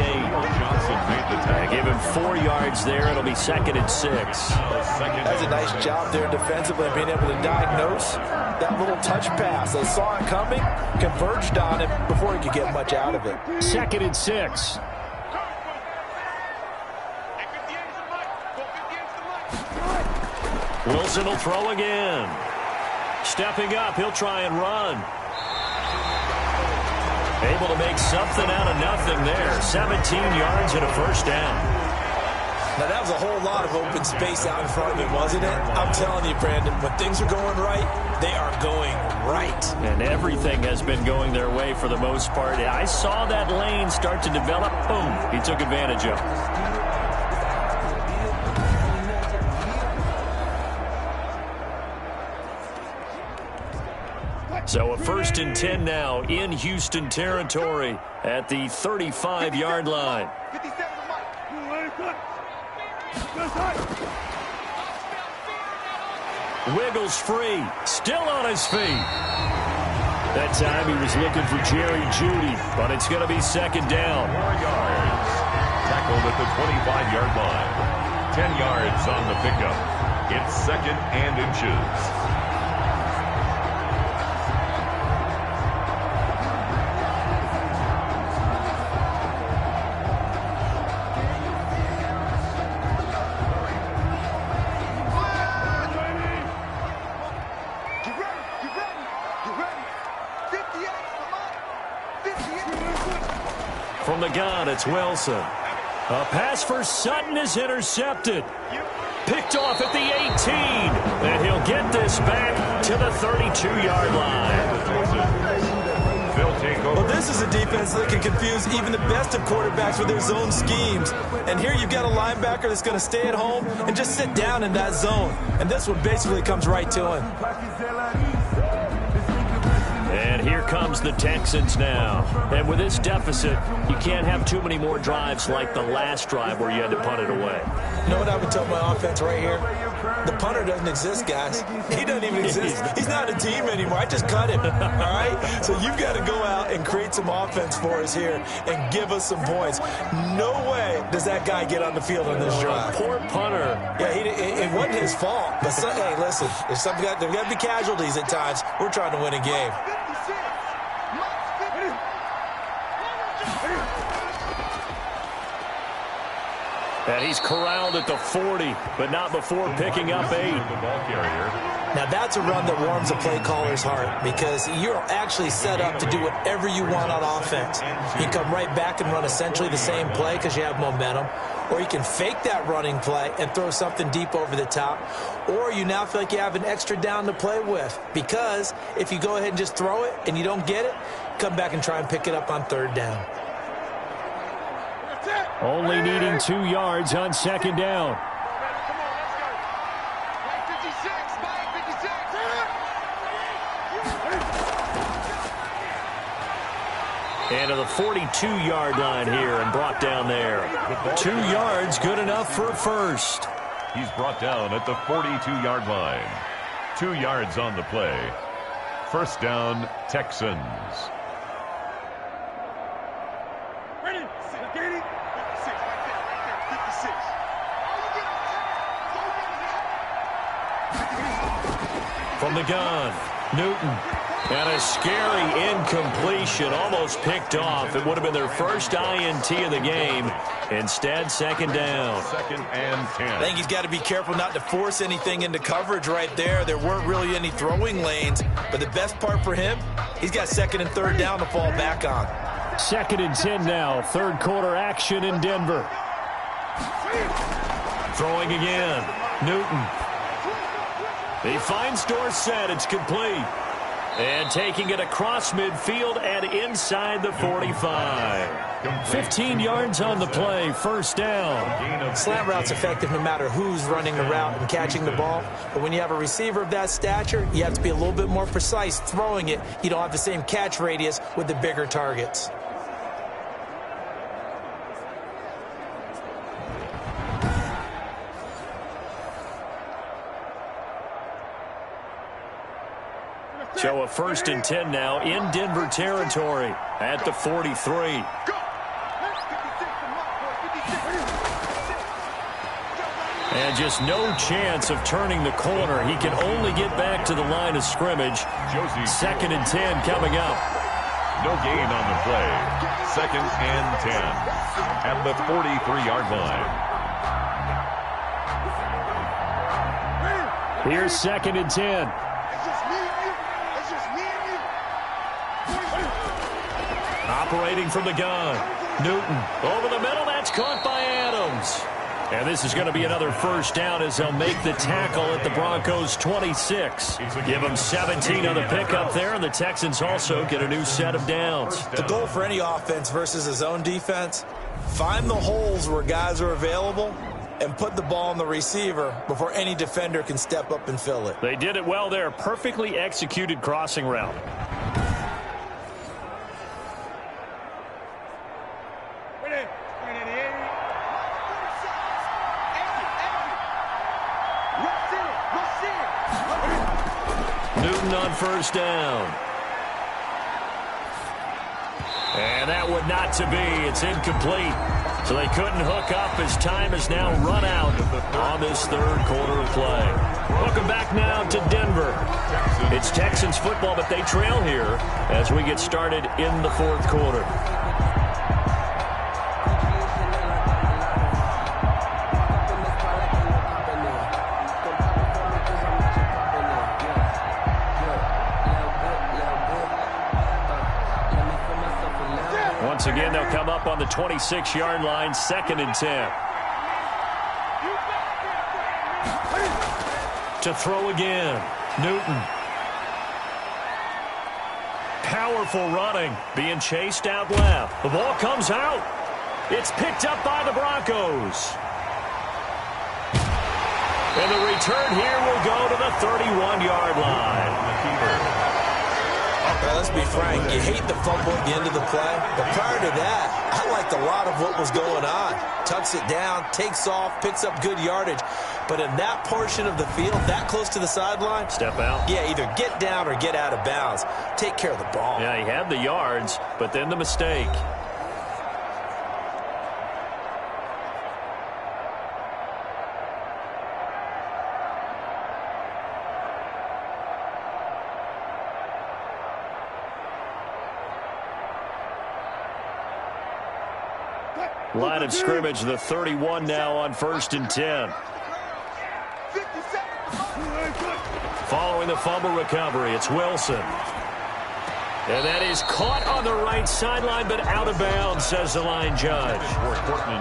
Give him 4 yards there. It'll be 2nd and 6. That's a nice job there defensively, being able to diagnose that little touch pass. They saw it coming, converged on it before he could get much out of it. 2nd and 6. Wilson will throw again. Stepping up, he'll try and run. Able to make something out of nothing there. 17 yards and a 1st down. Now, that was a whole lot of open space out in front of him, wasn't it? I'm telling you, Brandon, when things are going right, they are going right. And everything has been going their way for the most part. I saw that lane start to develop. Boom, he took advantage of it. So a 1st and 10 now in Houston territory at the 35-yard line. Wiggles free, still on his feet. That time he was looking for Jerry Jeudy, but it's going to be 2nd down. 4 yards. Tackled at the 25-yard line. 10 yards on the pickup. It's 2nd and inches. From the gun, it's Wilson. A pass for Sutton is intercepted. Picked off at the 18. And he'll get this back to the 32-yard line. Well, this is a defense that can confuse even the best of quarterbacks with their zone schemes. And here you've got a linebacker that's going to stay at home and just sit down in that zone. And this one basically comes right to him. And here comes the Texans now. And with this deficit, you can't have too many more drives like the last drive where you had to punt it away. You know what I would tell my offense right here? The punter doesn't exist, guys. He doesn't even exist. He's not a team anymore. I just cut him, all right? So you've got to go out and create some offense for us here and give us some points. No way does that guy get on the field on this drive. Poor punter. Yeah, it wasn't his fault. But, hey, listen, there's got to be casualties at times. We're trying to win a game. And he's corralled at the 40, but not before picking up 8. Now, that's a run that warms a play caller's heart because you're actually set up to do whatever you want on offense. You come right back and run essentially the same play because you have momentum, or you can fake that running play and throw something deep over the top, or you now feel like you have an extra down to play with because if you go ahead and just throw it and you don't get it, come back and try and pick it up on third down. Only needing 2 yards on second down. And to the 42-yard line here and brought down there. 2 yards, good enough for a first. He's brought down at the 42-yard line. 2 yards on the play. First down, Texans. From the gun, Newton. And a scary incompletion, almost picked off. It would have been their first INT of the game. Instead, second down. Second and 10. I think he's got to be careful not to force anything into coverage right there. There weren't really any throwing lanes. But the best part for him, he's got second and third down to fall back on. Second and 10 now. Third quarter action in Denver. Throwing again. Newton. He finds Dorsett. It's complete. And taking it across midfield and inside the 45. 15 yards on the play. First down. Slant route's effective no matter who's running the route and catching the ball. But when you have a receiver of that stature, you have to be a little bit more precise throwing it. You don't have the same catch radius with the bigger targets. So a first and 10 now in Denver territory at the 43. And just no chance of turning the corner. He can only get back to the line of scrimmage. Second and 10 coming up. No gain on the play. Second and 10 at the 43-yard line. Here's second and 10. Operating from the gun. Newton over the middle. That's caught by Adams. And this is going to be another first down as they'll make the tackle at the Broncos 26. Give them 17 on the pickup there, and the Texans also get a new set of downs. The goal for any offense versus a zone defense, find the holes where guys are available and put the ball on the receiver before any defender can step up and fill it. They did it well there. Perfectly executed crossing route. Newton on first down. And that would not to be. It's incomplete. So they couldn't hook up as time is now run out on this third quarter of play. Welcome back now to Denver. It's Texans football, but they trail here as we get started in the fourth quarter. Once again, they'll come up on the 26-yard line, 2nd and 10. To throw again, Newton. Powerful running, being chased out left. The ball comes out. It's picked up by the Broncos. And the return here will go to the 31-yard line. Well, let's be frank, you hate the fumble at the end of the play, but prior to that, I liked a lot of what was going on. Tucks it down, takes off, picks up good yardage, but in that portion of the field, that close to the sideline, step out. Yeah, either get down or get out of bounds. Take care of the ball. Yeah, he had the yards, but then the mistake. Line of scrimmage, the 31 now on 1st and 10. Following the fumble recovery, it's Wilson. And that is caught on the right sideline, but out of bounds, says the line judge.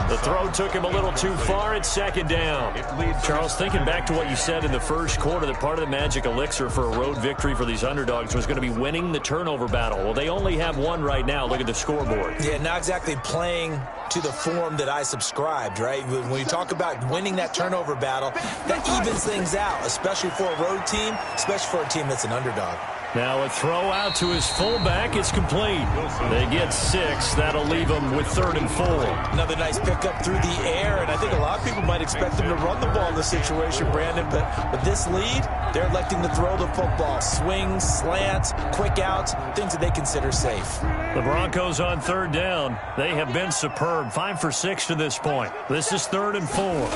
The throw took him a little too far. It's 2nd down. Charles, thinking back to what you said in the first quarter, that part of the magic elixir for a road victory for these underdogs was going to be winning the turnover battle. Well, they only have one right now. Look at the scoreboard. Yeah, not exactly playing to the form that I subscribed, right? When you talk about winning that turnover battle, that evens things out, especially for a road team, especially for a team that's an underdog. Now a throw out to his fullback. It's complete. They get 6. That'll leave them with 3rd and 4. Another nice pickup through the air, and I think a lot of people might expect them to run the ball in this situation, Brandon, but with this lead, they're electing to throw the football. Swings, slants, quick outs, things that they consider safe. The Broncos on 3rd down. They have been superb. 5 for 6 to this point. This is 3rd and 4.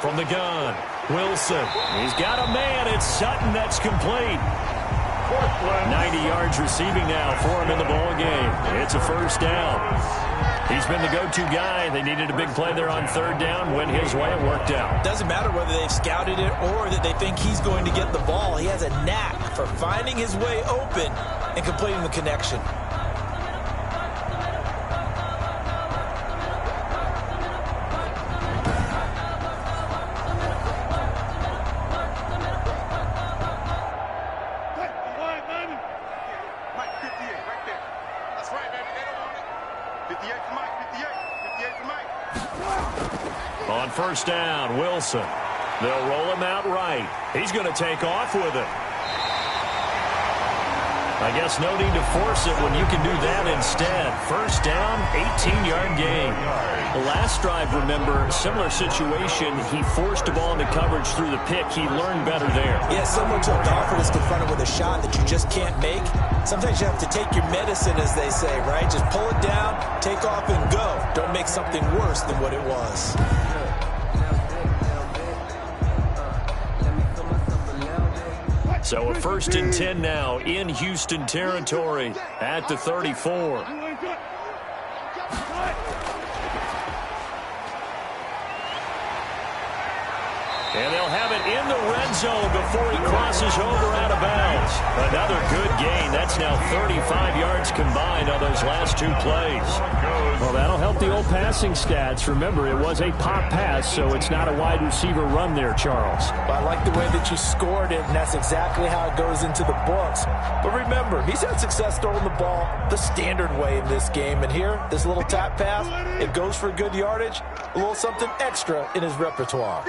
From the gun, Wilson. He's got a man. It's Sutton. That's complete. 90 yards receiving now for him in the ball game. It's a 1st down. He's been the go-to guy. They needed a big play there on 3rd down. Went his way. It worked out. Doesn't matter whether they've scouted it or that they think he's going to get the ball. He has a knack for finding his way open and completing the connection. On 1st down, Wilson. They'll roll him out right. He's going to take off with it. I guess no need to force it when you can do that instead. 1st down, 18-yard gain. The last drive, remember, similar situation. He forced the ball into coverage through the pick. He learned better there. Yeah, similar to a golfer that's confronted with a shot that you just can't make. Sometimes you have to take your medicine, as they say, right? Just pull it down, take off, and go. Don't make something worse than what it was. So a 1st and 10 now in Houston territory at the 34. And they'll have it in the red zone before he crosses over out of bounds. Another good gain. That's now 35 yards combined on those last 2 plays. Well, that'll help the old passing stats. Remember, it was a pop pass, so it's not a wide receiver run there, Charles. Well, I like the way that you scored it, and that's exactly how it goes into the books. But remember, he's had success throwing the ball the standard way in this game. And here, this little tap pass, it goes for good yardage, a little something extra in his repertoire.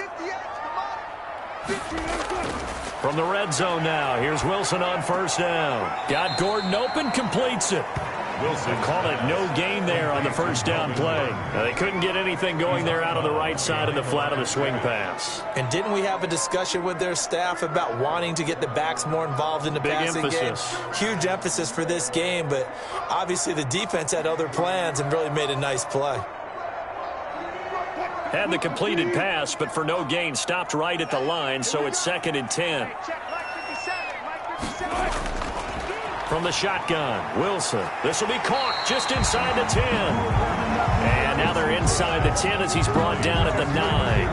From the red zone now, here's Wilson on 1st down. Got Gordon open, completes it. Wilson called it no gain there on the 1st down play. Now, they couldn't get anything going there out of the right side of the flat of the swing pass. And didn't we have a discussion with their staff about wanting to get the backs more involved in the passing game? Huge emphasis for this game, but obviously the defense had other plans and really made a nice play. Had the completed pass, but for no gain, stopped right at the line, so it's 2nd and 10. From the shotgun, Wilson. This will be caught just inside the 10. And now they're inside the 10 as he's brought down at the 9.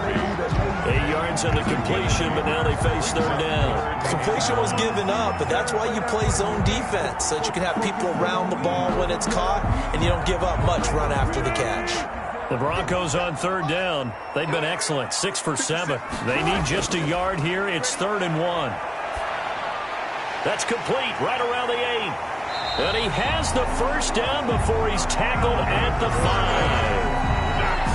8 yards yards and the completion, but now they face third down. Completion was given up, but that's why you play zone defense, so that you can have people around the ball when it's caught, and you don't give up much run after the catch. The Broncos on third down. They've been excellent, 6 for 7. They need just a yard here. It's 3rd and 1. That's complete right around the 8. And he has the first down before he's tackled at the 5.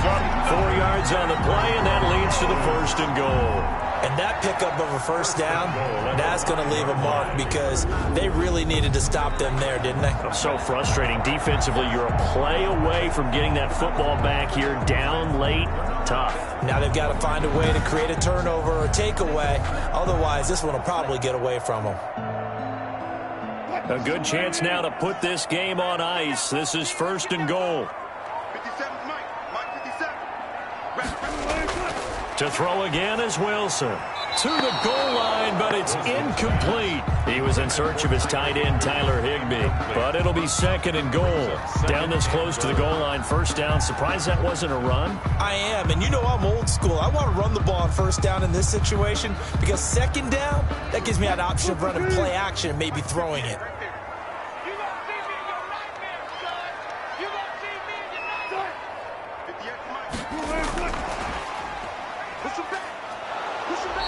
4 yards on the play, and that leads to the 1st and goal. And that pickup of a first down, that's going to leave a mark because they really needed to stop them there, didn't they? So frustrating. Defensively, you're a play away from getting that football back here down late. Tough. Now they've got to find a way to create a turnover or takeaway. Otherwise, this one will probably get away from them. A good chance now to put this game on ice. This is 1st and goal. To throw again is Wilson. To the goal line, but it's incomplete. He was in search of his tight end, Tyler Higbee. But it'll be 2nd and goal. Down this close to the goal line, 1st down. Surprised that wasn't a run? I am, and you know I'm old school. I want to run the ball on 1st down in this situation because 2nd down, that gives me an option of running play action and maybe throwing it.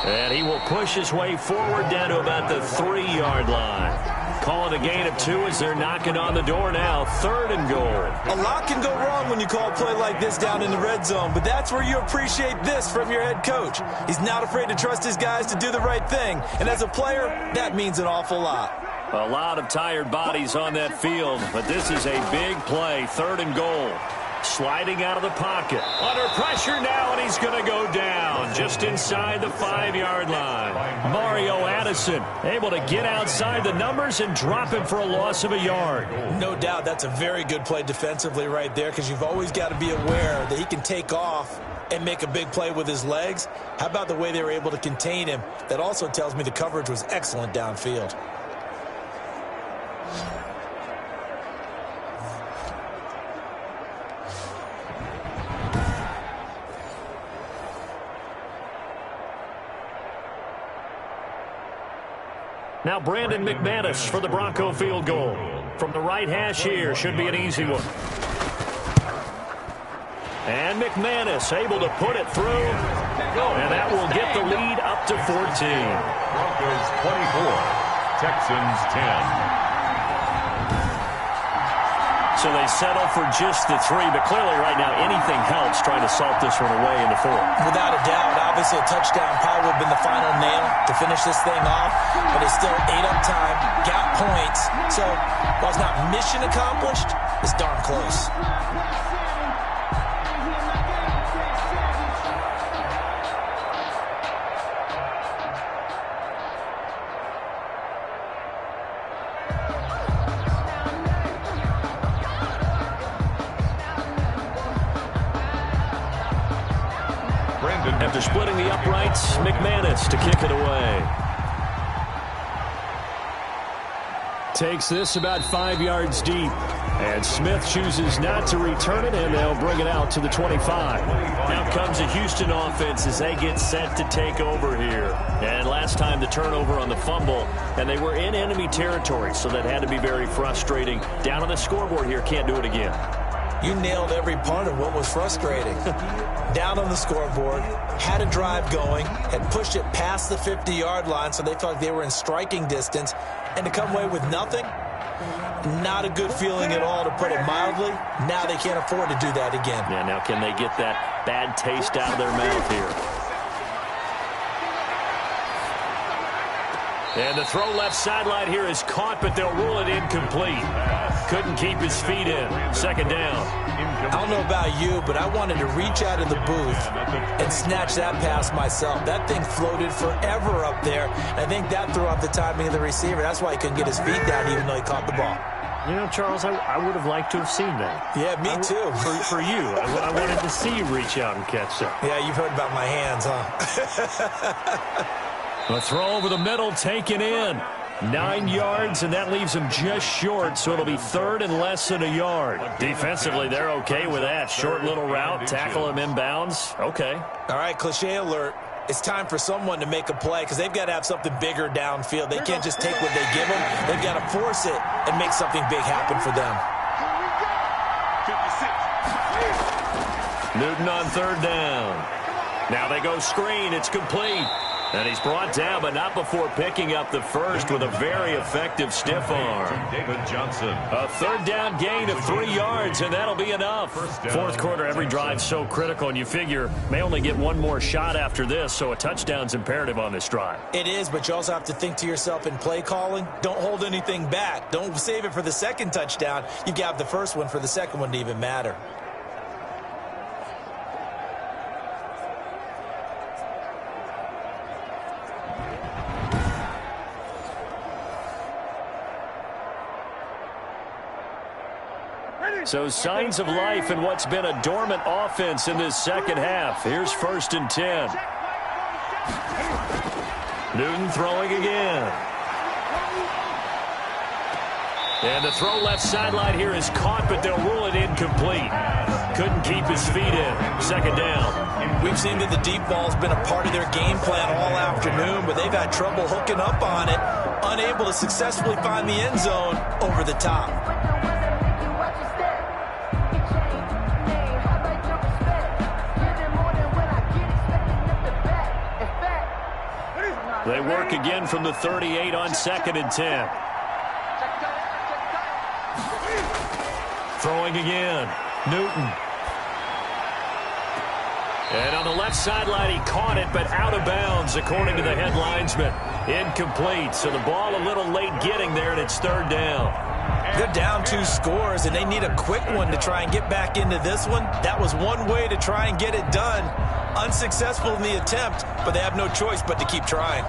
And he will push his way forward down to about the 3-yard line. Calling a gain of 2 as they're knocking on the door now. 3rd and goal. A lot can go wrong when you call a play like this down in the red zone, but that's where you appreciate this from your head coach. He's not afraid to trust his guys to do the right thing, and as a player, that means an awful lot. A lot of tired bodies on that field, but this is a big play. 3rd and goal. Sliding out of the pocket. Under pressure now, and he's going to go down just inside the 5-yard line. Mario Addison able to get outside the numbers and drop him for a loss of a yard. No doubt that's a very good play defensively right there because you've always got to be aware that he can take off and make a big play with his legs. How about the way they were able to contain him? That also tells me the coverage was excellent downfield. Now Brandon McManus for the Bronco field goal. From the right hash here, should be an easy one. And McManus able to put it through. And that will get the lead up to 14. Broncos 24, Texans 10. So they settle for just the 3, but clearly right now anything helps trying to salt this one away in the 4th. Without a doubt, obviously a touchdown probably would have been the final nail to finish this thing off, but it's still ate up time, got points. So while it's not mission accomplished, it's darn close. After splitting the uprights, McManus to kick it away. Takes this about 5 yards deep. And Smith chooses not to return it, and they'll bring it out to the 25. Now comes the Houston offense as they get set to take over here. And last time the turnover on the fumble, and they were in enemy territory, so that had to be very frustrating. Down on the scoreboard here, can't do it again. You nailed every part of what was frustrating. Down on the scoreboard, had a drive going, had pushed it past the 50-yard line, so they thought they were in striking distance, and to come away with nothing, not a good feeling at all, to put it mildly. Now they can't afford to do that again. Yeah, now can they get that bad taste out of their mouth here? And the throw left sideline here is caught, but they'll rule it incomplete. Couldn't keep his feet in. 2nd down. I don't know about you, but I wanted to reach out of the booth and snatch that pass myself. That thing floated forever up there. I think that threw off the timing of the receiver. That's why he couldn't get his feet down even though he caught the ball. You know, Charles, I would have liked to have seen that. Yeah, me too. For you. I wanted to see you reach out and catch that. Yeah, you've heard about my hands, huh? A throw over the middle taken in. 9 yards, and that leaves him just short, so it'll be 3rd and less than a yard. Defensively, they're okay with that. Short little route, tackle him inbounds. Okay. All right, cliche alert. It's time for someone to make a play because they've got to have something bigger downfield. They can't just take what they give them. They've got to force it and make something big happen for them. Newton on third down. Now they go screen. It's complete. And he's brought down, but not before picking up the first with a very effective stiff arm. David Johnson. A third down gain of 3 yards, and that'll be enough. Fourth quarter, every drive's so critical, and you figure may only get one more shot after this, so a touchdown's imperative on this drive. It is, but you also have to think to yourself in play calling, don't hold anything back. Don't save it for the second touchdown. You've got the first one for the second one to even matter. So signs of life in what's been a dormant offense in this second half. Here's 1st and 10. Newton throwing again. And the throw left sideline here is caught, but they'll rule it incomplete. Couldn't keep his feet in. 2nd down. We've seen that the deep ball's been a part of their game plan all afternoon, but they've had trouble hooking up on it, unable to successfully find the end zone over the top. They work again from the 38 on 2nd and 10. Throwing again. Newton. And on the left sideline, he caught it, but out of bounds, according to the head linesman. Incomplete, so the ball a little late getting there, and it's 3rd down. They're down 2 scores, and they need a quick one to try and get back into this one. That was one way to try and get it done. Unsuccessful in the attempt, but they have no choice but to keep trying.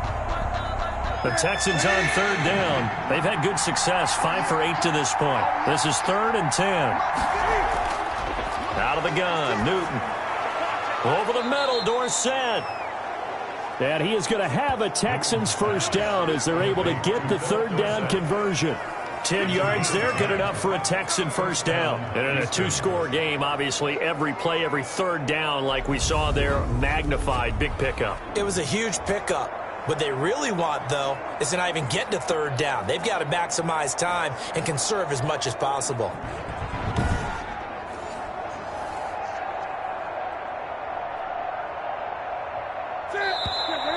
The Texans on 3rd down. They've had good success, 5 for 8 to this point. This is 3rd and 10. Out of the gun, Newton. Over the middle, Dorsett. And he is going to have a Texans first down as they're able to get the 3rd down conversion. 10 yards there, good enough for a Texan first down. And in a 2-score game, obviously, every play, every 3rd down, like we saw there, magnified, big pickup. It was a huge pickup. What they really want, though, is to not even get to 3rd down. They've got to maximize time and conserve as much as possible.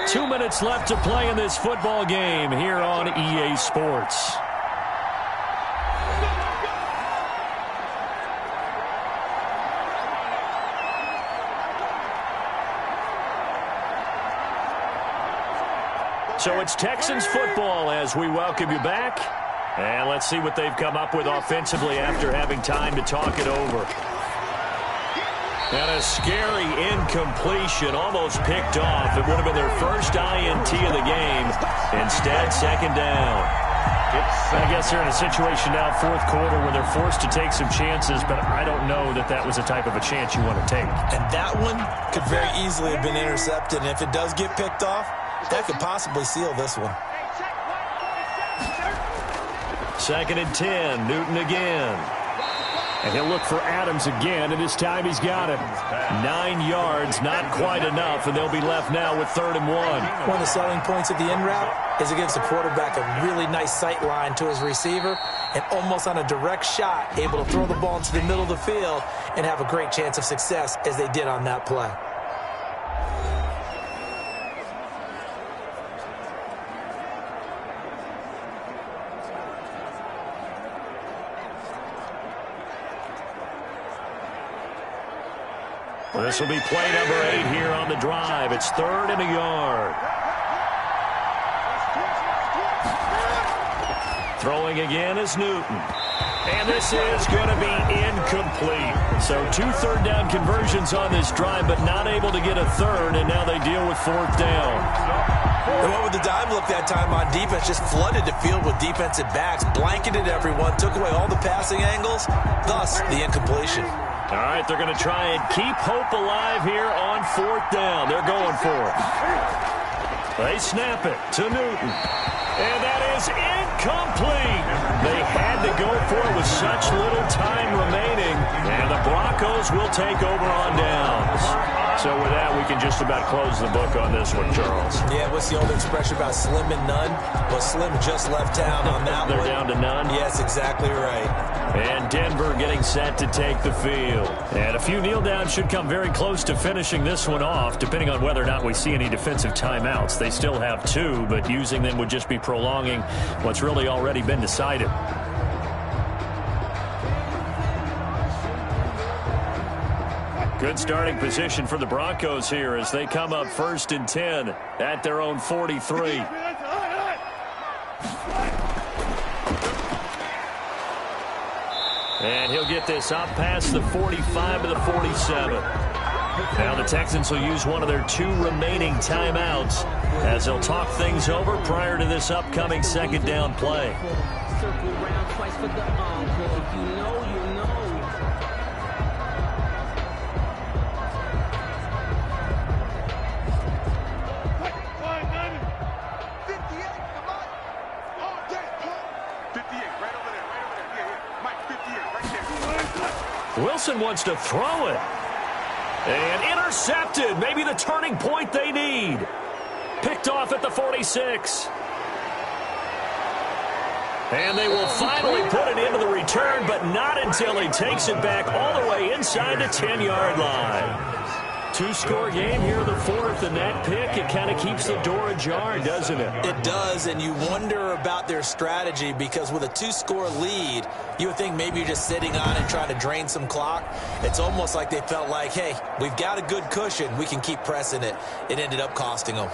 Two minutes left to play in this football game here on EA Sports. So it's Texans football as we welcome you back. And let's see what they've come up with offensively after having time to talk it over. And a scary incompletion, almost picked off. It would have been their first INT of the game. Instead, 2nd down. I guess they're in a situation now, 4th quarter, where they're forced to take some chances, but I don't know that that was the type of a chance you want to take. And that one could very easily have been intercepted. And if it does get picked off, that could possibly seal this one. 2nd and 10, Newton again. And he'll look for Adams again, and this time he's got him. 9 yards, not quite enough, and they'll be left now with 3rd and 1. One of the selling points of the in route is it gives the quarterback a really nice sight line to his receiver, and almost on a direct shot, able to throw the ball into the middle of the field and have a great chance of success as they did on that play. This will be play number 8 here on the drive. It's 3rd and a yard. Throwing again is Newton. And this is going to be incomplete. So 2 3rd down conversions on this drive, but not able to get a 3rd, and now they deal with 4th down. They went with the dive look that time on defense, just flooded the field with defensive backs, blanketed everyone, took away all the passing angles, thus the incompletion. All right, they're going to try and keep hope alive here on 4th down. They're going for it. They snap it to Newton. And that is incomplete. They had to go for it with such little time remaining. And the Broncos will take over on downs. So with that, we can just about close the book on this one, Charles. Yeah, what's the old expression about slim and none? Well, Slim just left town on that They're one. down to none? Yes, exactly right. And Denver getting set to take the field. And a few kneel downs should come very close to finishing this one off, depending on whether or not we see any defensive timeouts. They still have 2, but using them would just be prolonging what's really already been decided. Good starting position for the Broncos here as they come up 1st and 10 at their own 43. And he'll get this up past the 45 to the 47. Now the Texans will use one of their 2 remaining timeouts as they'll talk things over prior to this upcoming 2nd down play. Circle around twice for the encore. If you know, you know. Wilson wants to throw it. And intercepted. Maybe the turning point they need. Picked off at the 46. And they will finally put it into the return, but not until he takes it back all the way inside the 10-yard line. 2-score game here, the 4th, and that pick, it kind of keeps the door ajar, doesn't it? It does, and you wonder about their strategy because with a 2-score lead, you would think maybe you're just sitting on it trying to drain some clock. It's almost like they felt like, hey, we've got a good cushion. We can keep pressing it. It ended up costing them.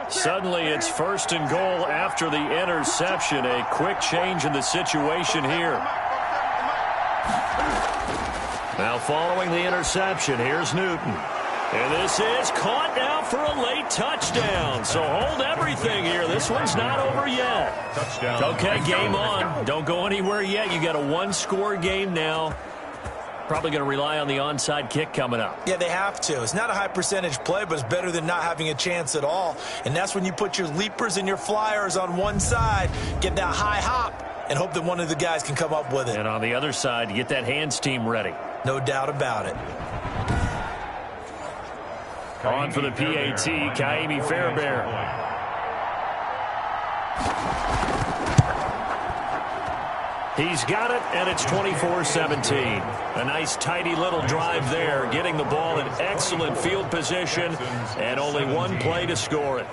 Suddenly it's 1st and goal after the interception. A quick change in the situation here. Now following the interception, here's Newton. And this is caught now for a late touchdown. So hold everything here. This one's not over yet. Touchdown. Okay, game on. Don't go anywhere yet. You got a 1-score game now. Probably going to rely on the onside kick coming up. Yeah, they have to. It's not a high percentage play, but it's better than not having a chance at all. And that's when you put your leapers and your flyers on one side, get that high hop, and hope that one of the guys can come up with it. And on the other side, you get that hands team ready. No doubt about it. On for the PAT, Kaimi Fairbairn. He's got it, and it's 24-17. A nice, tidy little drive there, getting the ball in excellent field position, and only one play to score it.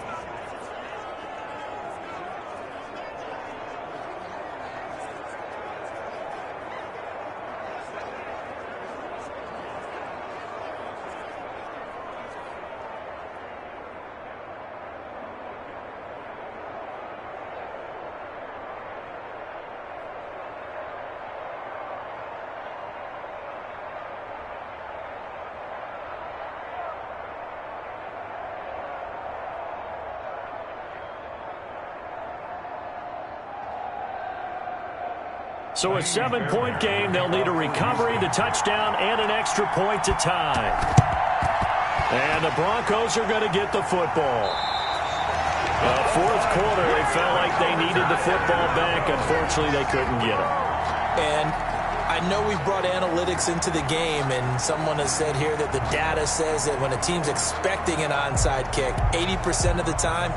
So a 7-point game. They'll need a recovery, the touchdown, and an extra point to tie. And the Broncos are going to get the football. Fourth quarter, they felt like they needed the football back. Unfortunately, they couldn't get it. And I know we've brought analytics into the game, and someone has said here that the data says that when a team's expecting an onside kick, 80% of the time,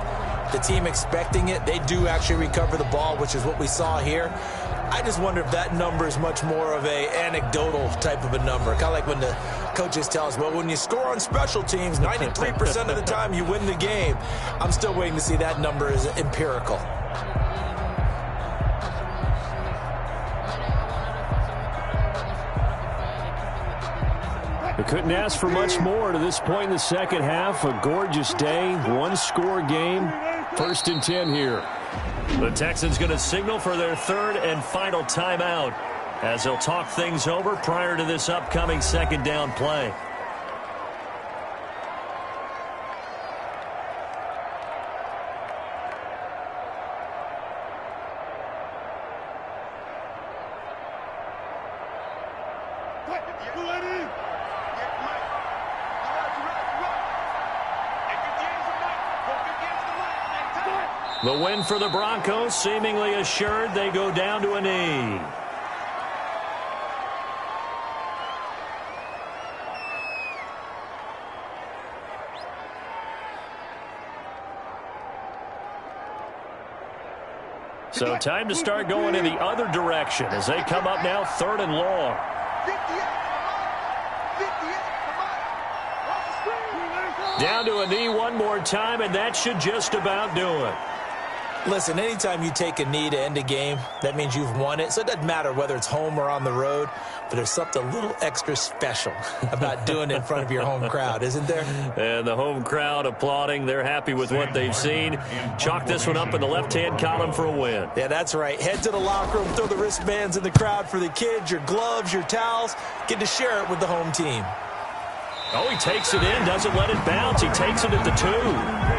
the team expecting it, they do actually recover the ball, which is what we saw here. I just wonder if that number is much more of a anecdotal type of a number. Kind of like when the coaches tell us, well, when you score on special teams, 93% of the time you win the game. I'm still waiting to see that number is empirical. We couldn't ask for much more to this point in the second half. A gorgeous day, one-score game, 1st and 10 here. The Texans going to signal for their third and final timeout as they'll talk things over prior to this upcoming second down play. The win for the Broncos, seemingly assured. They go down to a knee. So time to start going in the other direction as they come up now 3rd and long. Down to a knee one more time, and that should just about do it. Listen, anytime you take a knee to end a game, that means you've won it. So it doesn't matter whether it's home or on the road, but there's something a little extra special about doing it in front of your home crowd, isn't there? And the home crowd applauding. They're happy with what they've seen. Chalk this one up in the left-hand column for a win. Yeah, that's right. Head to the locker room, throw the wristbands in the crowd for the kids, your gloves, your towels. Get to share it with the home team. Oh, he takes it in, doesn't let it bounce. He takes it at the 2.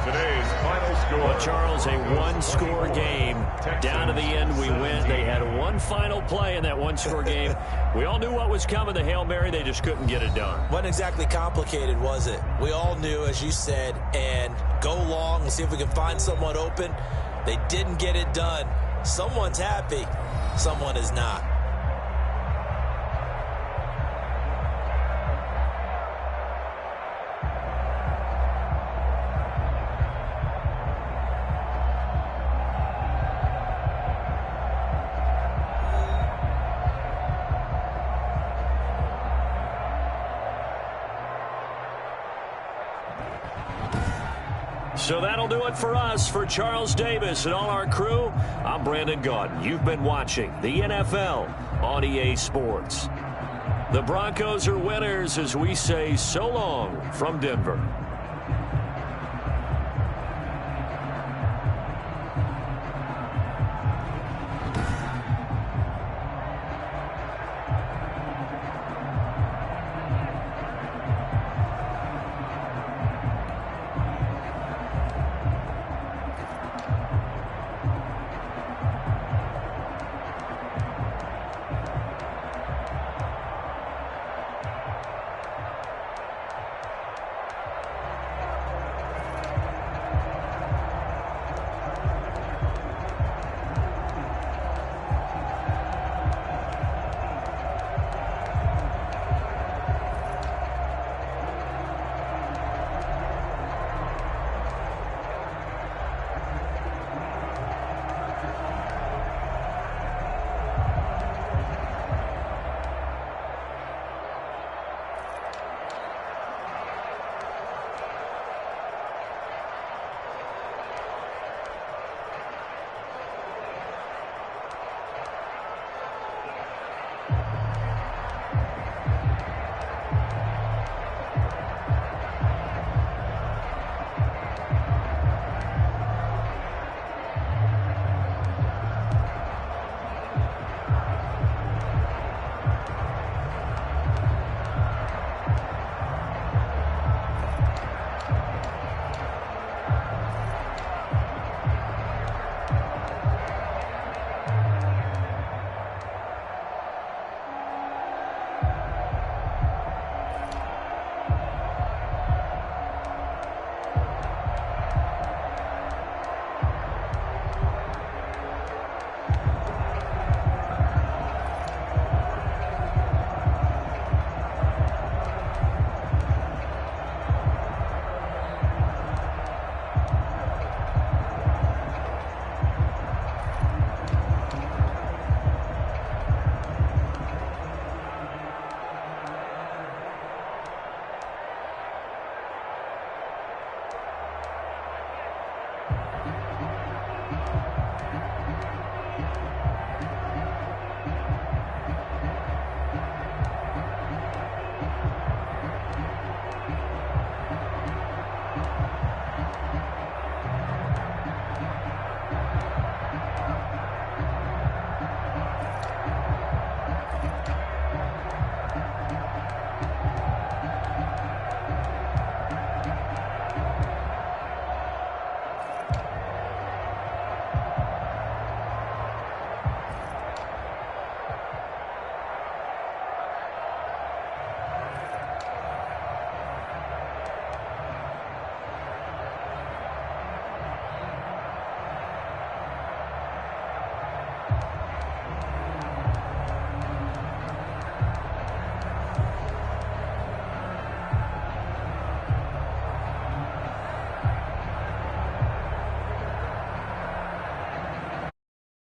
Today's final score. Well, Charles, a one-score game. Down to the end, we win. They had one final play in that one-score game. We all knew what was coming, the Hail Mary. They just couldn't get it done. Wasn't exactly complicated, was it? We all knew, as you said, and go long and see if we can find someone open. They didn't get it done. Someone's happy. Someone is not. So that'll do it for us. For Charles Davis and all our crew, I'm Brandon Gaudin. You've been watching the NFL on EA Sports. The Broncos are winners as we say so long from Denver.